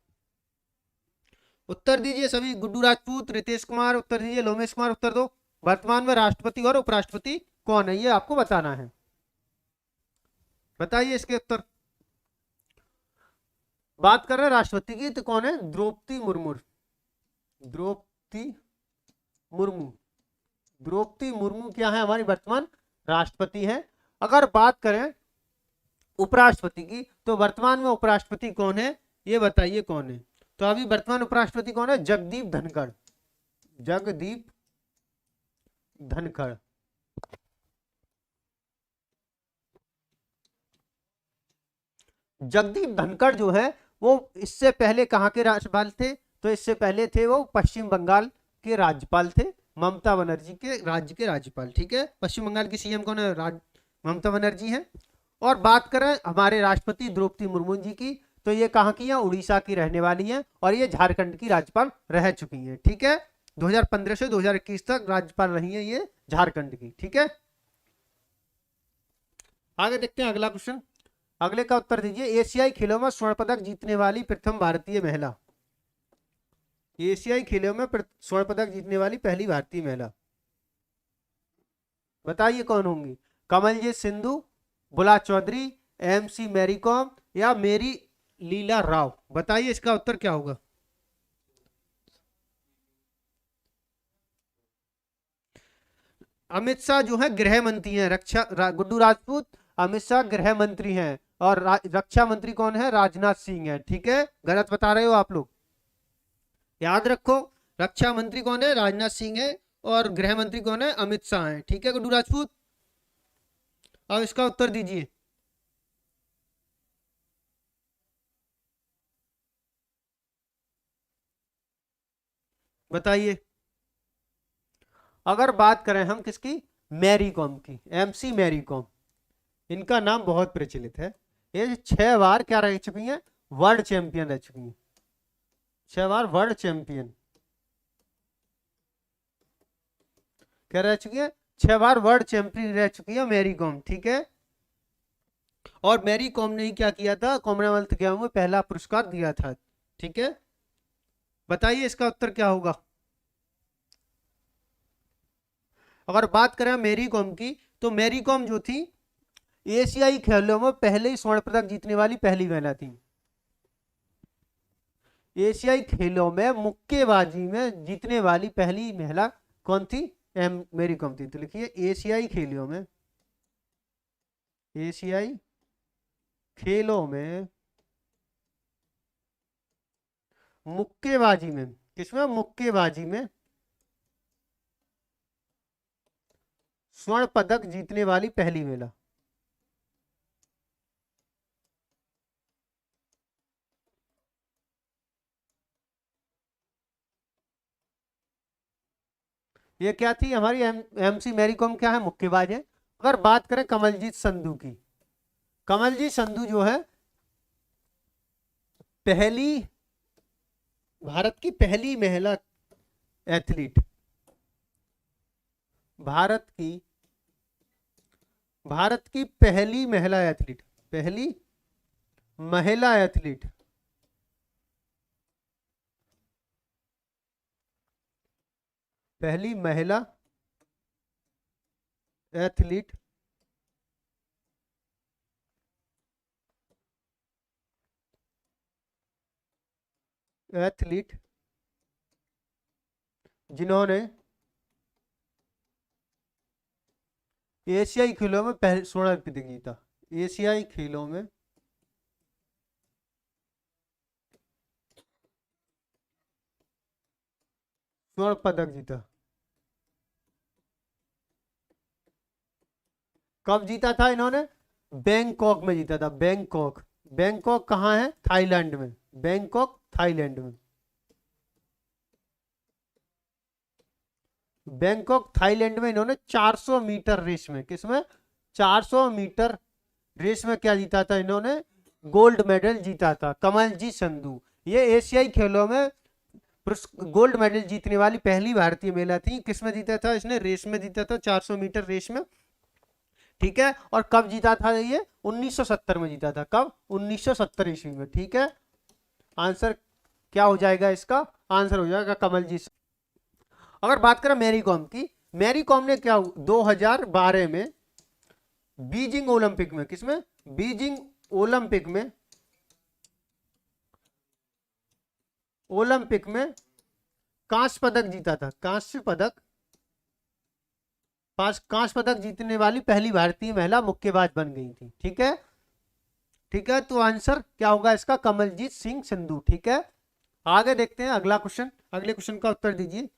उत्तर दीजिए सभी। गुड्डू राजपूत, रितेश कुमार उत्तर दीजिए, लोमेश कुमार उत्तर दो। वर्तमान में राष्ट्रपति और उपराष्ट्रपति कौन है ये आपको बताना है। बताइए इसके उत्तर। बात कर रहे हैं राष्ट्रपति की तो कौन है? द्रौपदी मुर्मू। द्रौपदी मुर्मू, द्रौपदी मुर्मू क्या है? हमारी वर्तमान राष्ट्रपति है। अगर बात करें उपराष्ट्रपति की तो वर्तमान में उपराष्ट्रपति कौन है ये बताइए कौन है? तो अभी वर्तमान उपराष्ट्रपति कौन है? जगदीप धनखड़। जगदीप धनखड़। जगदीप धनखड़ जो है वो इससे पहले कहां के राज्यपाल थे? तो इससे पहले थे वो पश्चिम बंगाल के राज्यपाल थे, ममता बनर्जी के राज्य के राज्यपाल। ठीक है, पश्चिम बंगाल की सीएम कौन है? ममता बनर्जी है। और बात करें हमारे राष्ट्रपति द्रौपदी मुर्मू जी की तो ये कहाँ की है? उड़ीसा की रहने वाली है और ये झारखंड की राज्यपाल रह चुकी है। ठीक है, 2015 से 2021 तक राज्यपाल रही है ये झारखंड की। ठीक है, आगे देखते हैं अगला क्वेश्चन। अगले का उत्तर दीजिए। एशियाई खेलों में स्वर्ण पदक जीतने वाली प्रथम भारतीय महिला। एशियाई खेलों में स्वर्ण पदक जीतने वाली पहली भारतीय महिला बताइए कौन होंगी? कमलजीत सिंधु, बुला चौधरी, एमसी मैरी कॉम या मेरी लीला राव। बताइए इसका उत्तर क्या होगा? अमित शाह जो है गृह मंत्री हैं, गुड्डू राजपूत अमित शाह गृह मंत्री हैं, और रक्षा मंत्री कौन है? राजनाथ सिंह है। ठीक है, गलत बता रहे हो आप लोग, याद रखो। रक्षा मंत्री कौन है? राजनाथ सिंह है, और गृह मंत्री कौन है? अमित शाह है। ठीक है गुड्डू राजपूत, अब इसका उत्तर दीजिए। बताइए। अगर बात करें हम किसकी? मैरी कॉम की, एमसी मैरी कॉम। इनका नाम बहुत प्रचलित है। ये 6 बार क्या रह चुकी हैं? वर्ल्ड चैंपियन रह चुकी हैं। 6 बार वर्ल्ड चैंपियन क्या रह चुकी है? 6 बार वर्ल्ड चैंपियन रह चुकी है मैरी कॉम। ठीक है, और मैरी कॉम ने ही क्या किया था? कॉमनवेल्थ गेम में पहला पुरस्कार दिया था। ठीक है, बताइए इसका उत्तर क्या होगा? अगर बात करें मैरी कॉम की तो मैरी कॉम जो थी एशियाई खेलों में पहले ही स्वर्ण पदक जीतने वाली पहली महिला थी। एशियाई खेलों में मुक्केबाजी में जीतने वाली पहली महिला कौन थी? मैरी कॉम थी। तो लिखिए एशियाई खेलों में, एशियाई खेलों में मुक्केबाजी में, किसमें? मुक्केबाजी में स्वर्ण पदक जीतने वाली पहली महिला। ये क्या थी हमारी? एमसी मैरी कॉम क्या है? मुक्केबाज है। अगर बात करें कमलजीत संधू की, कमलजीत संधू जो है पहली, भारत की पहली महिला एथलीट, भारत की पहली महिला एथलीट, पहली महिला एथलीट, पहली महिला एथलीट एथलीट जिन्होंने एशियाई खेलों में पहले स्वर्ण पदक जीता। एशियाई खेलों में स्वर्ण पदक जीता। कब जीता था इन्होंने? बैंकॉक में जीता था। बैंकॉक। बैंकॉक कहाँ है? थाईलैंड में। बैंकॉक थाईलैंड में। बैंकॉक थाईलैंड में इन्होंने 400 मीटर रेस में, किसमें? 400 मीटर रेस में क्या जीता था इन्होंने? गोल्ड मेडल जीता था। कमलजीत संधू ये एशियाई खेलों में गोल्ड मेडल जीतने वाली पहली भारतीय महिला थी। किसमें जीता था इसने? रेस में जीता था, 400 मीटर रेस में। ठीक है। और कब जीता था ये? 1970 में जीता था। कब? 1970 ईस्वी में। ठीक है। आंसर क्या हो जाएगा इसका? आंसर हो जाएगा कमलजीत। अगर बात करें मैरी कॉम की, मैरी कॉम ने क्या 2012 में बीजिंग ओलंपिक में, किसमें? बीजिंग ओलंपिक में, ओलंपिक में कांस्य पदक जीता था। कांस्य पदक, कांस्य पदक जीतने वाली पहली भारतीय महिला मुक्केबाज बन गई थी। ठीक है। ठीक है, तो आंसर क्या होगा इसका? कमलजीत सिंह संधू। ठीक है। आगे देखते हैं अगला क्वेश्चन। अगले क्वेश्चन का उत्तर दीजिए।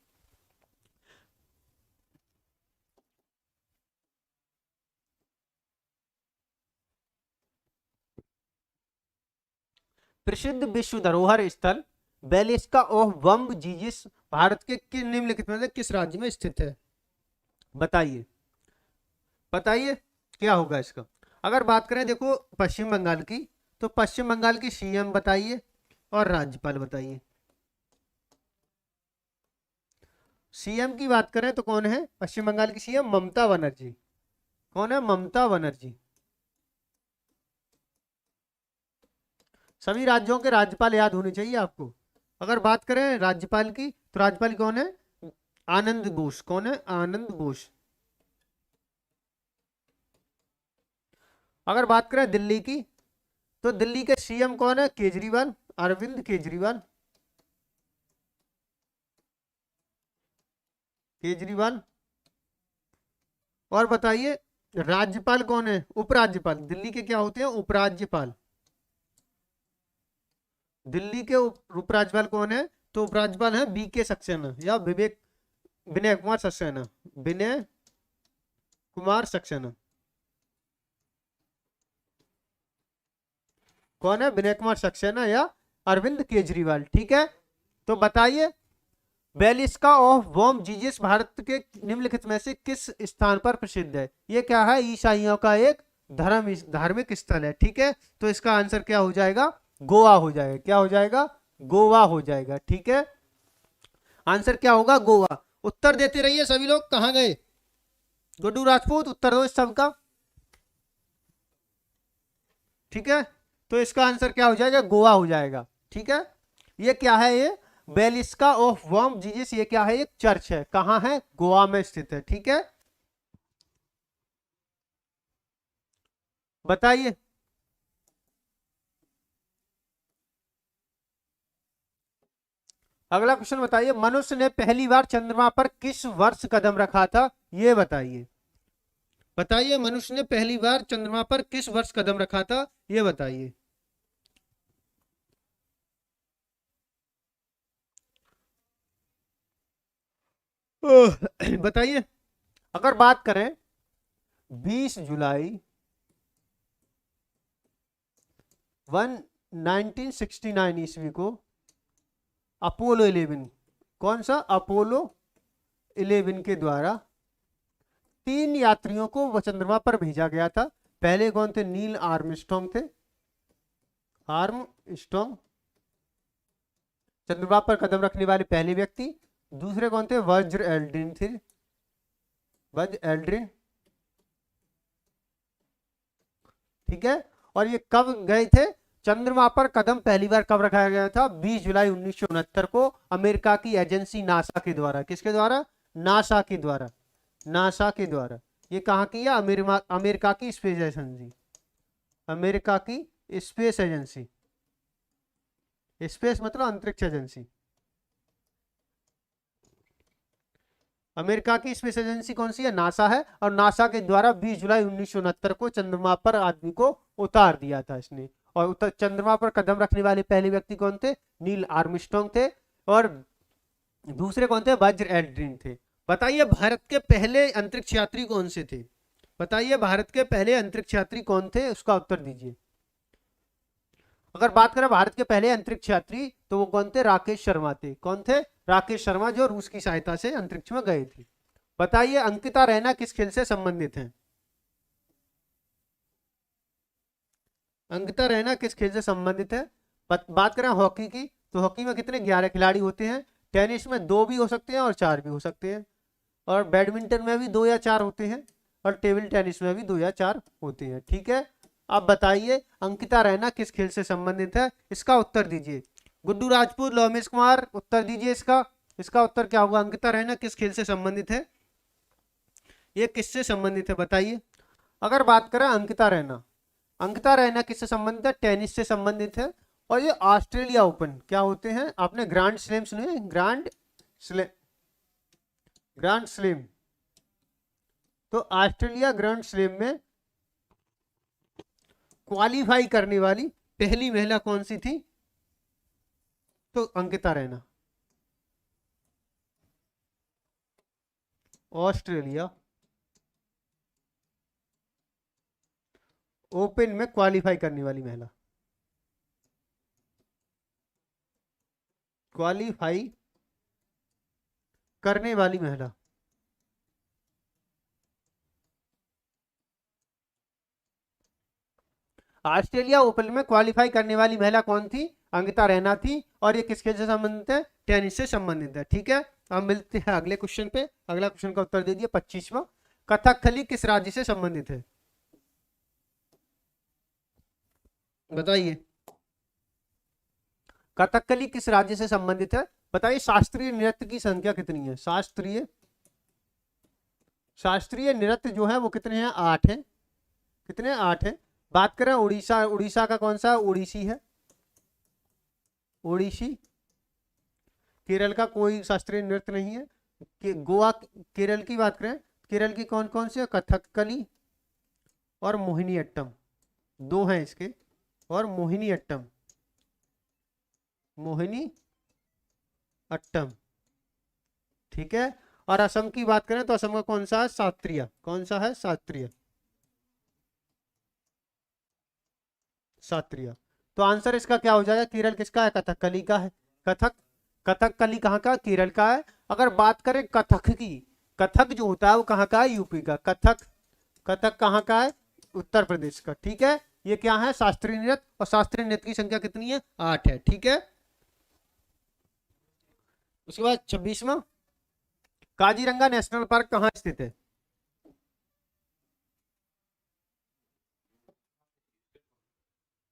प्रसिद्ध विश्व धरोहर स्थल बेलिस्का ऑफ बम जीजिस भारत के निम्नलिखित में से किस राज्य में स्थित है? बताइए, बताइए क्या होगा इसका। अगर बात करें देखो पश्चिम बंगाल की, तो पश्चिम बंगाल की सीएम बताइए और राज्यपाल बताइए। सीएम की बात करें तो कौन है पश्चिम बंगाल की सीएम? ममता बनर्जी। कौन है? ममता बनर्जी। सभी राज्यों के राज्यपाल याद होने चाहिए आपको। अगर बात करें राज्यपाल की, तो राज्यपाल कौन है? आनंद बोस। कौन है? आनंद बोस। अगर बात करें दिल्ली की, तो दिल्ली के सीएम कौन है? केजरीवाल, अरविंद केजरीवाल। केजरीवाल। और बताइए राज्यपाल कौन है? उपराज्यपाल। दिल्ली के क्या होते हैं? उपराज्यपाल। दिल्ली के उपराज्यपाल कौन है? तो उपराज्यपाल है बीके सक्सेना या विवेक, विनय कुमार सक्सेना। विनय कुमार सक्सेना। कौन है? विनय कुमार सक्सेना या अरविंद केजरीवाल। ठीक है। तो बताइए बेलिस्का ऑफ बॉम जीजस भारत के निम्नलिखित में से किस स्थान पर प्रसिद्ध है? ये क्या है? ईसाइयों का एक धार्मिक स्थल है। ठीक है। तो इसका आंसर क्या हो जाएगा? गोवा हो जाएगा। क्या हो जाएगा? गोवा हो जाएगा। ठीक है। आंसर क्या होगा? गोवा। उत्तर देते रहिए सभी लोग। कहां गए? गुड्डू राजपूत उत्तर दो इस सबका। ठीक है। तो इसका आंसर क्या हो जाएगा? गोवा हो जाएगा। ठीक है। ये क्या है? ये बेलिस्का ऑफ बॉम जीजस, ये क्या है? एक चर्च है। कहां है? गोवा में स्थित है। ठीक है। बताइए। अगला क्वेश्चन बताइए मनुष्य ने पहली बार चंद्रमा पर किस वर्ष कदम रखा था? ये बताइए। बताइए मनुष्य ने पहली बार चंद्रमा पर किस वर्ष कदम रखा था? ये बताइए। बताइए। अगर बात करें 20 जुलाई 1969 ईस्वी को अपोलो 11, कौन सा? अपोलो 11 के द्वारा 3 यात्रियों को वह चंद्रमा पर भेजा गया था। पहले कौन थे? नील आर्मस्ट्रॉन्ग थे। आर्मस्ट्रॉन्ग चंद्रमा पर कदम रखने वाले पहले व्यक्ति। दूसरे कौन थे? वज्र एल्ड्रिन थे। वज्र एल्ड्रिन। ठीक है। और ये कब गए थे चंद्रमा पर? कदम पहली बार कब रखा गया था? 20 जुलाई 1969 को अमेरिका की एजेंसी नासा के द्वारा। किसके द्वारा? नासा के द्वारा। नासा के द्वारा। ये कहाँ की है? अमेरिका की स्पेस एजेंसी। अमेरिका की स्पेस एजेंसी। स्पेस मतलब अंतरिक्ष एजेंसी। अमेरिका की स्पेस एजेंसी कौन सी है? नासा है। और नासा के द्वारा 20 जुलाई 1969 को चंद्रमा पर आदमी को उतार दिया था इसने। और चंद्रमा पर कदम रखने वाले पहले व्यक्ति कौन थे? नील आर्मस्ट्रांग थे। और दूसरे कौन थे? बज्र एल्ड्रिन थे। बताइए भारत के पहले अंतरिक्ष यात्री कौन से थे? बताइए भारत के पहले अंतरिक्ष यात्री कौन थे, उसका उत्तर दीजिए। अगर बात करें भारत के पहले अंतरिक्ष यात्री तो वो कौन थे? राकेश शर्मा थे। कौन थे? राकेश शर्मा, जो रूस की सहायता से अंतरिक्ष में गए थे। बताइए अंकिता रैना किस खेल से संबंधित है? अंकिता रैना किस खेल से संबंधित है? बात करें हॉकी की तो हॉकी में कितने? 11 खिलाड़ी होते हैं। टेनिस में 2 भी हो सकते हैं और 4 भी हो सकते हैं। और बैडमिंटन में भी 2 या 4 होते हैं। और टेबल टेनिस में भी 2 या 4 होते हैं। ठीक है, अब बताइए अंकिता रैना किस खेल से संबंधित है, इसका उत्तर दीजिए। गुड्डू राजपूत, लोमेश कुमार, उत्तर दीजिए इसका। इसका उत्तर क्या होगा? अंकिता रैना किस खेल से संबंधित है? ये किससे संबंधित है बताइए। अगर बात करें अंकिता रैना किससे संबंधित है? टेनिस से संबंधित है। और ये ऑस्ट्रेलिया ओपन क्या होते हैं? आपने ग्रैंड स्लैम सुने? ग्रैंड स्लैम तो ऑस्ट्रेलिया ग्रैंड स्लैम में क्वालिफाई करने वाली पहली महिला कौन सी थी? तो अंकिता रैना। ऑस्ट्रेलिया ओपन में क्वालिफाई करने वाली महिला, क्वालिफाई करने वाली महिला। ऑस्ट्रेलिया ओपन में क्वालिफाई करने वाली महिला कौन थी? अंकिता रैना थी। और ये किस खेल से संबंधित है? टेनिस से संबंधित है। ठीक है, अब मिलते हैं अगले क्वेश्चन पे। अगला क्वेश्चन का उत्तर दे दिए 25वां। कथकली किस राज्य से संबंधित है? बताइए कथकली किस राज्य से संबंधित है? बताइए शास्त्रीय नृत्य की संख्या कितनी है? शास्त्रीय नृत्य जो है वो कितने हैं? 8 है। कितने? 8 है। बात करें उड़ीसा, उड़ीसा का कौन सा? ओडिसी है, ओडिसी। केरल का कोई शास्त्रीय नृत्य नहीं है। गोवा, केरल की बात करें, केरल की कौन कौन सी है? कथकली और मोहिनी अट्टम, 2 हैं इसके। और मोहिनी अट्टम। ठीक है। और असम की बात करें तो असम का कौन सा है? शास्त्रीय। कौन सा है? शास्त्रीय। तो आंसर इसका क्या हो जाएगा? केरल किसका है? कथकली का है। कथकली कहाँ का? केरल का है। अगर बात करें कथक की, कथक जो होता है वो कहाँ का है? यूपी का। कथक कहाँ का है? उत्तर प्रदेश का। ठीक है, ये क्या है? शास्त्रीय नृत्य। और शास्त्रीय नृत्य की संख्या कितनी है? 8 है। ठीक है, उसके बाद 26वां, काजीरंगा नेशनल पार्क कहाँ स्थित है?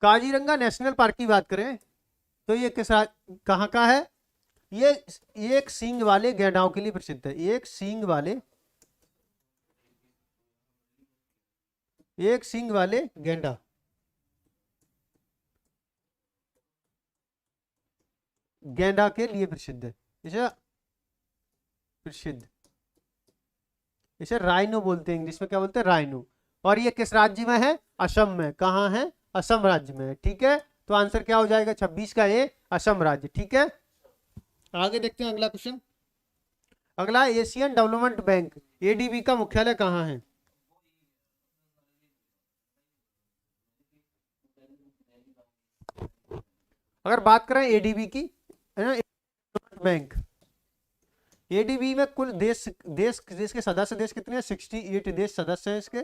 काजीरंगा नेशनल पार्क की बात करें तो ये कहाँ का है? ये एक सींग वाले गैंडाओं के लिए प्रसिद्ध है। एक सींग वाले गैंडा, गेंडा के लिए प्रसिद्ध है। इसे राइनो बोलते हैं, इंग्लिश में क्या बोलते हैं? राइनो। और ये किस राज्य में है? असम में। कहाँ है? असम राज्य में है। ठीक है, तो आंसर क्या हो जाएगा 26 का? ये असम राज्य। ठीक है, आगे देखते हैं अगला क्वेश्चन। अगला, एशियन डेवलपमेंट बैंक एडीबी का मुख्यालय कहाँ है? अगर बात करें एडीबी की, है ना, बैंक, एडीबी में कुल देश के सदस्य देश कितने हैं? 68 देश सदस्य हैं इसके।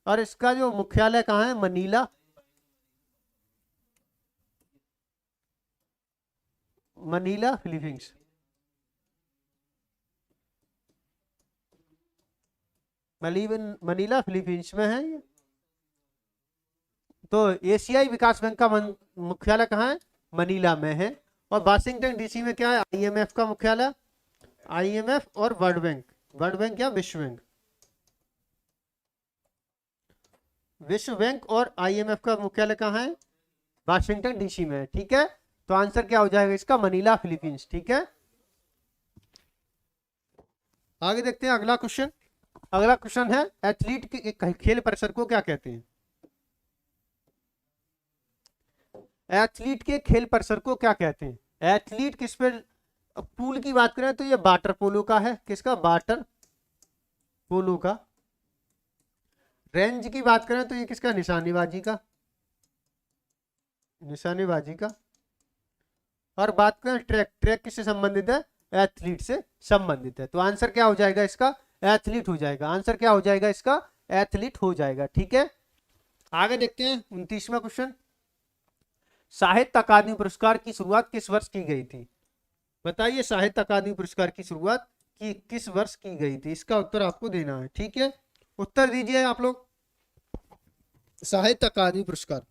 और इसका जो मुख्यालय कहाँ है? Manila Philippines. मनीला फिलीपींस में है ये। तो एशियाई विकास बैंक का मुख्यालय कहाँ है? मनीला में है। और वाशिंगटन डीसी में क्या है? आईएमएफ का मुख्यालय। आईएमएफ और वर्ल्ड बैंक क्या? विश्व बैंक और आईएमएफ का मुख्यालय कहाँ है? वाशिंगटन डीसी में है। ठीक है, तो आंसर क्या हो जाएगा इसका, मनीला फिलीपींस। ठीक है, आगे देखते हैं अगला क्वेश्चन। अगला क्वेश्चन है एथलीट के खेल परिसर को क्या कहते हैं? एथलीट के खेल परिसर को क्या कहते हैं? एथलीट किस पे, पूल की बात करें तो ये वाटर पोलो का है, किसका, वाटर पोलो का। रेंज की बात करें तो ये किसका, निशानेबाजी का, निशानेबाजी का। और बात करें ट्रैक, ट्रैक किससे संबंधित है, एथलीट से संबंधित है। तो आंसर क्या हो जाएगा इसका, एथलीट हो जाएगा। आंसर क्या हो जाएगा इसका, एथलीट हो जाएगा। ठीक है, आगे देखते हैं 29वां क्वेश्चन। साहित्य अकादमी पुरस्कार की शुरुआत किस वर्ष की गई थी? बताइए, साहित्य अकादमी पुरस्कार की शुरुआत की किस वर्ष की गई थी? इसका उत्तर आपको देना है। ठीक है, उत्तर दीजिए आप लोग। साहित्य अकादमी पुरस्कार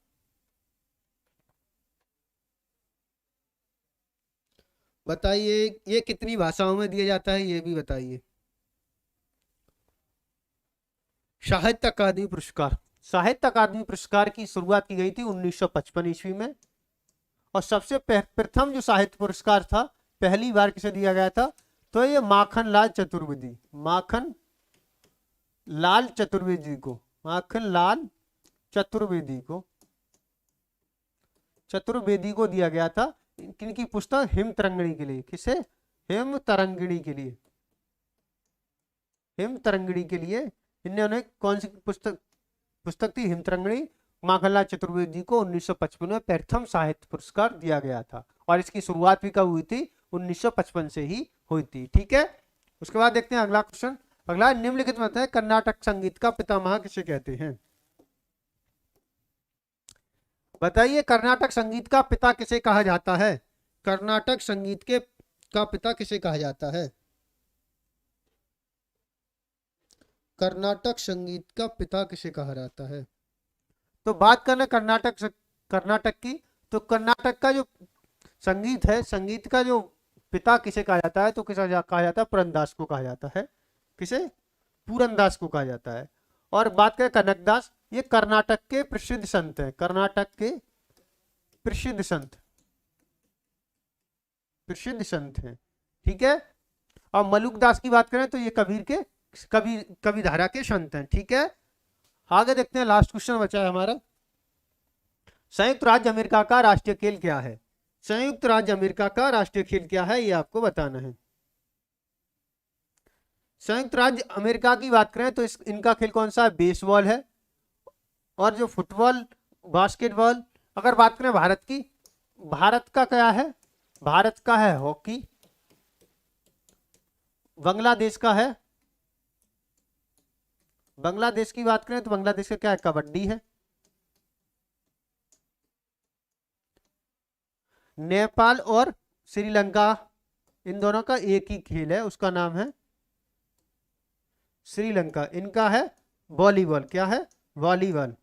बताइए ये कितनी भाषाओं में दिया जाता है, ये भी बताइए। साहित्य अकादमी पुरस्कार, साहित्य अकादमी पुरस्कार की शुरुआत की गई थी 1955 ईस्वी में। और सबसे प्रथम जो साहित्य पुरस्कार था पहली बार किसे दिया गया था, तो ये माखन लाल चतुर्वेदी, माखन लाल चतुर्वेदी को, माखन लाल चतुर्वेदी को, चतुर्वेदी को दिया गया था। किनकी पुस्तक, हिम तरंगिणी के लिए। किसे, हिम तरंगिणी के लिए, हिम तरंगिणी के लिए इन्होंने कौन सी पुस्तक थी, हिम तरंगिणी। माखनलाल चतुर्वेदी को 1955 में प्रथम साहित्य पुरस्कार दिया गया था। और इसकी शुरुआत भी कब हुई थी, 1955 से ही हुई थी। ठीक है, उसके बाद देखते हैं अगला क्वेश्चन। अगला, निम्नलिखित में है कर्नाटक संगीत का पितामह किसे कहते हैं? बताइए, कर्नाटक संगीत का पिता किसे कहा जाता है? कर्नाटक संगीत के का पिता किसे कहा जाता है? कर्नाटक संगीत का पिता किसे कहा जाता है? तो बात करना कर्नाटक की, तो कर्नाटक का जो संगीत है, संगीत का जो पिता किसे कहा जाता है, तो किसे कहा जाता है, पुरंदास को कहा जाता है। किसे, पुरंदास को कहा जाता है। और बात करें कनकदास, ये कर्नाटक के प्रसिद्ध संत हैं, कर्नाटक के प्रसिद्ध संत, प्रसिद्ध संत हैं। ठीक है, और मलुकदास की बात करें तो ये कबीर के कवि धारा के संत हैं। ठीक है, आगे देखते हैं, लास्ट क्वेश्चन बचा है हमारा। संयुक्त राज्य अमेरिका का राष्ट्रीय खेल क्या है? संयुक्त राज्य अमेरिका का राष्ट्रीय खेल क्या है, ये आपको बताना है। संयुक्त राज्य अमेरिका की बात करें तो इनका खेल कौन सा है, बेसबॉल है। और जो फुटबॉल, बास्केटबॉल। अगर बात करें भारत की, भारत का क्या है, भारत का है हॉकी। बांग्लादेश का है, बांग्लादेश की बात करें तो बांग्लादेश का क्या है, कबड्डी है। नेपाल और श्रीलंका, इन दोनों का एक ही खेल है, उसका नाम है श्रीलंका। इनका है वॉलीबॉल। क्या है, वॉलीबॉल।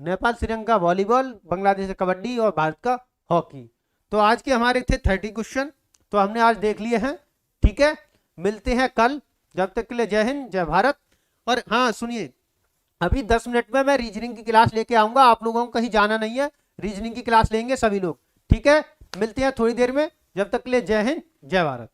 नेपाल श्रीलंका वॉलीबॉल, बांग्लादेश कबड्डी और भारत का हॉकी। तो आज के हमारे थे 30 क्वेश्चन, तो हमने आज देख लिए हैं। ठीक है, मिलते हैं कल, जब तक के लिए जय हिंद जय भारत। और हाँ सुनिए, अभी 10 मिनट में मैं रीजनिंग की क्लास लेके आऊंगा, आप लोगों को कहीं जाना नहीं है, रीजनिंग की क्लास लेंगे सभी लोग। ठीक है, मिलते हैं थोड़ी देर में, जब तक के लिए जय हिंद जय भारत।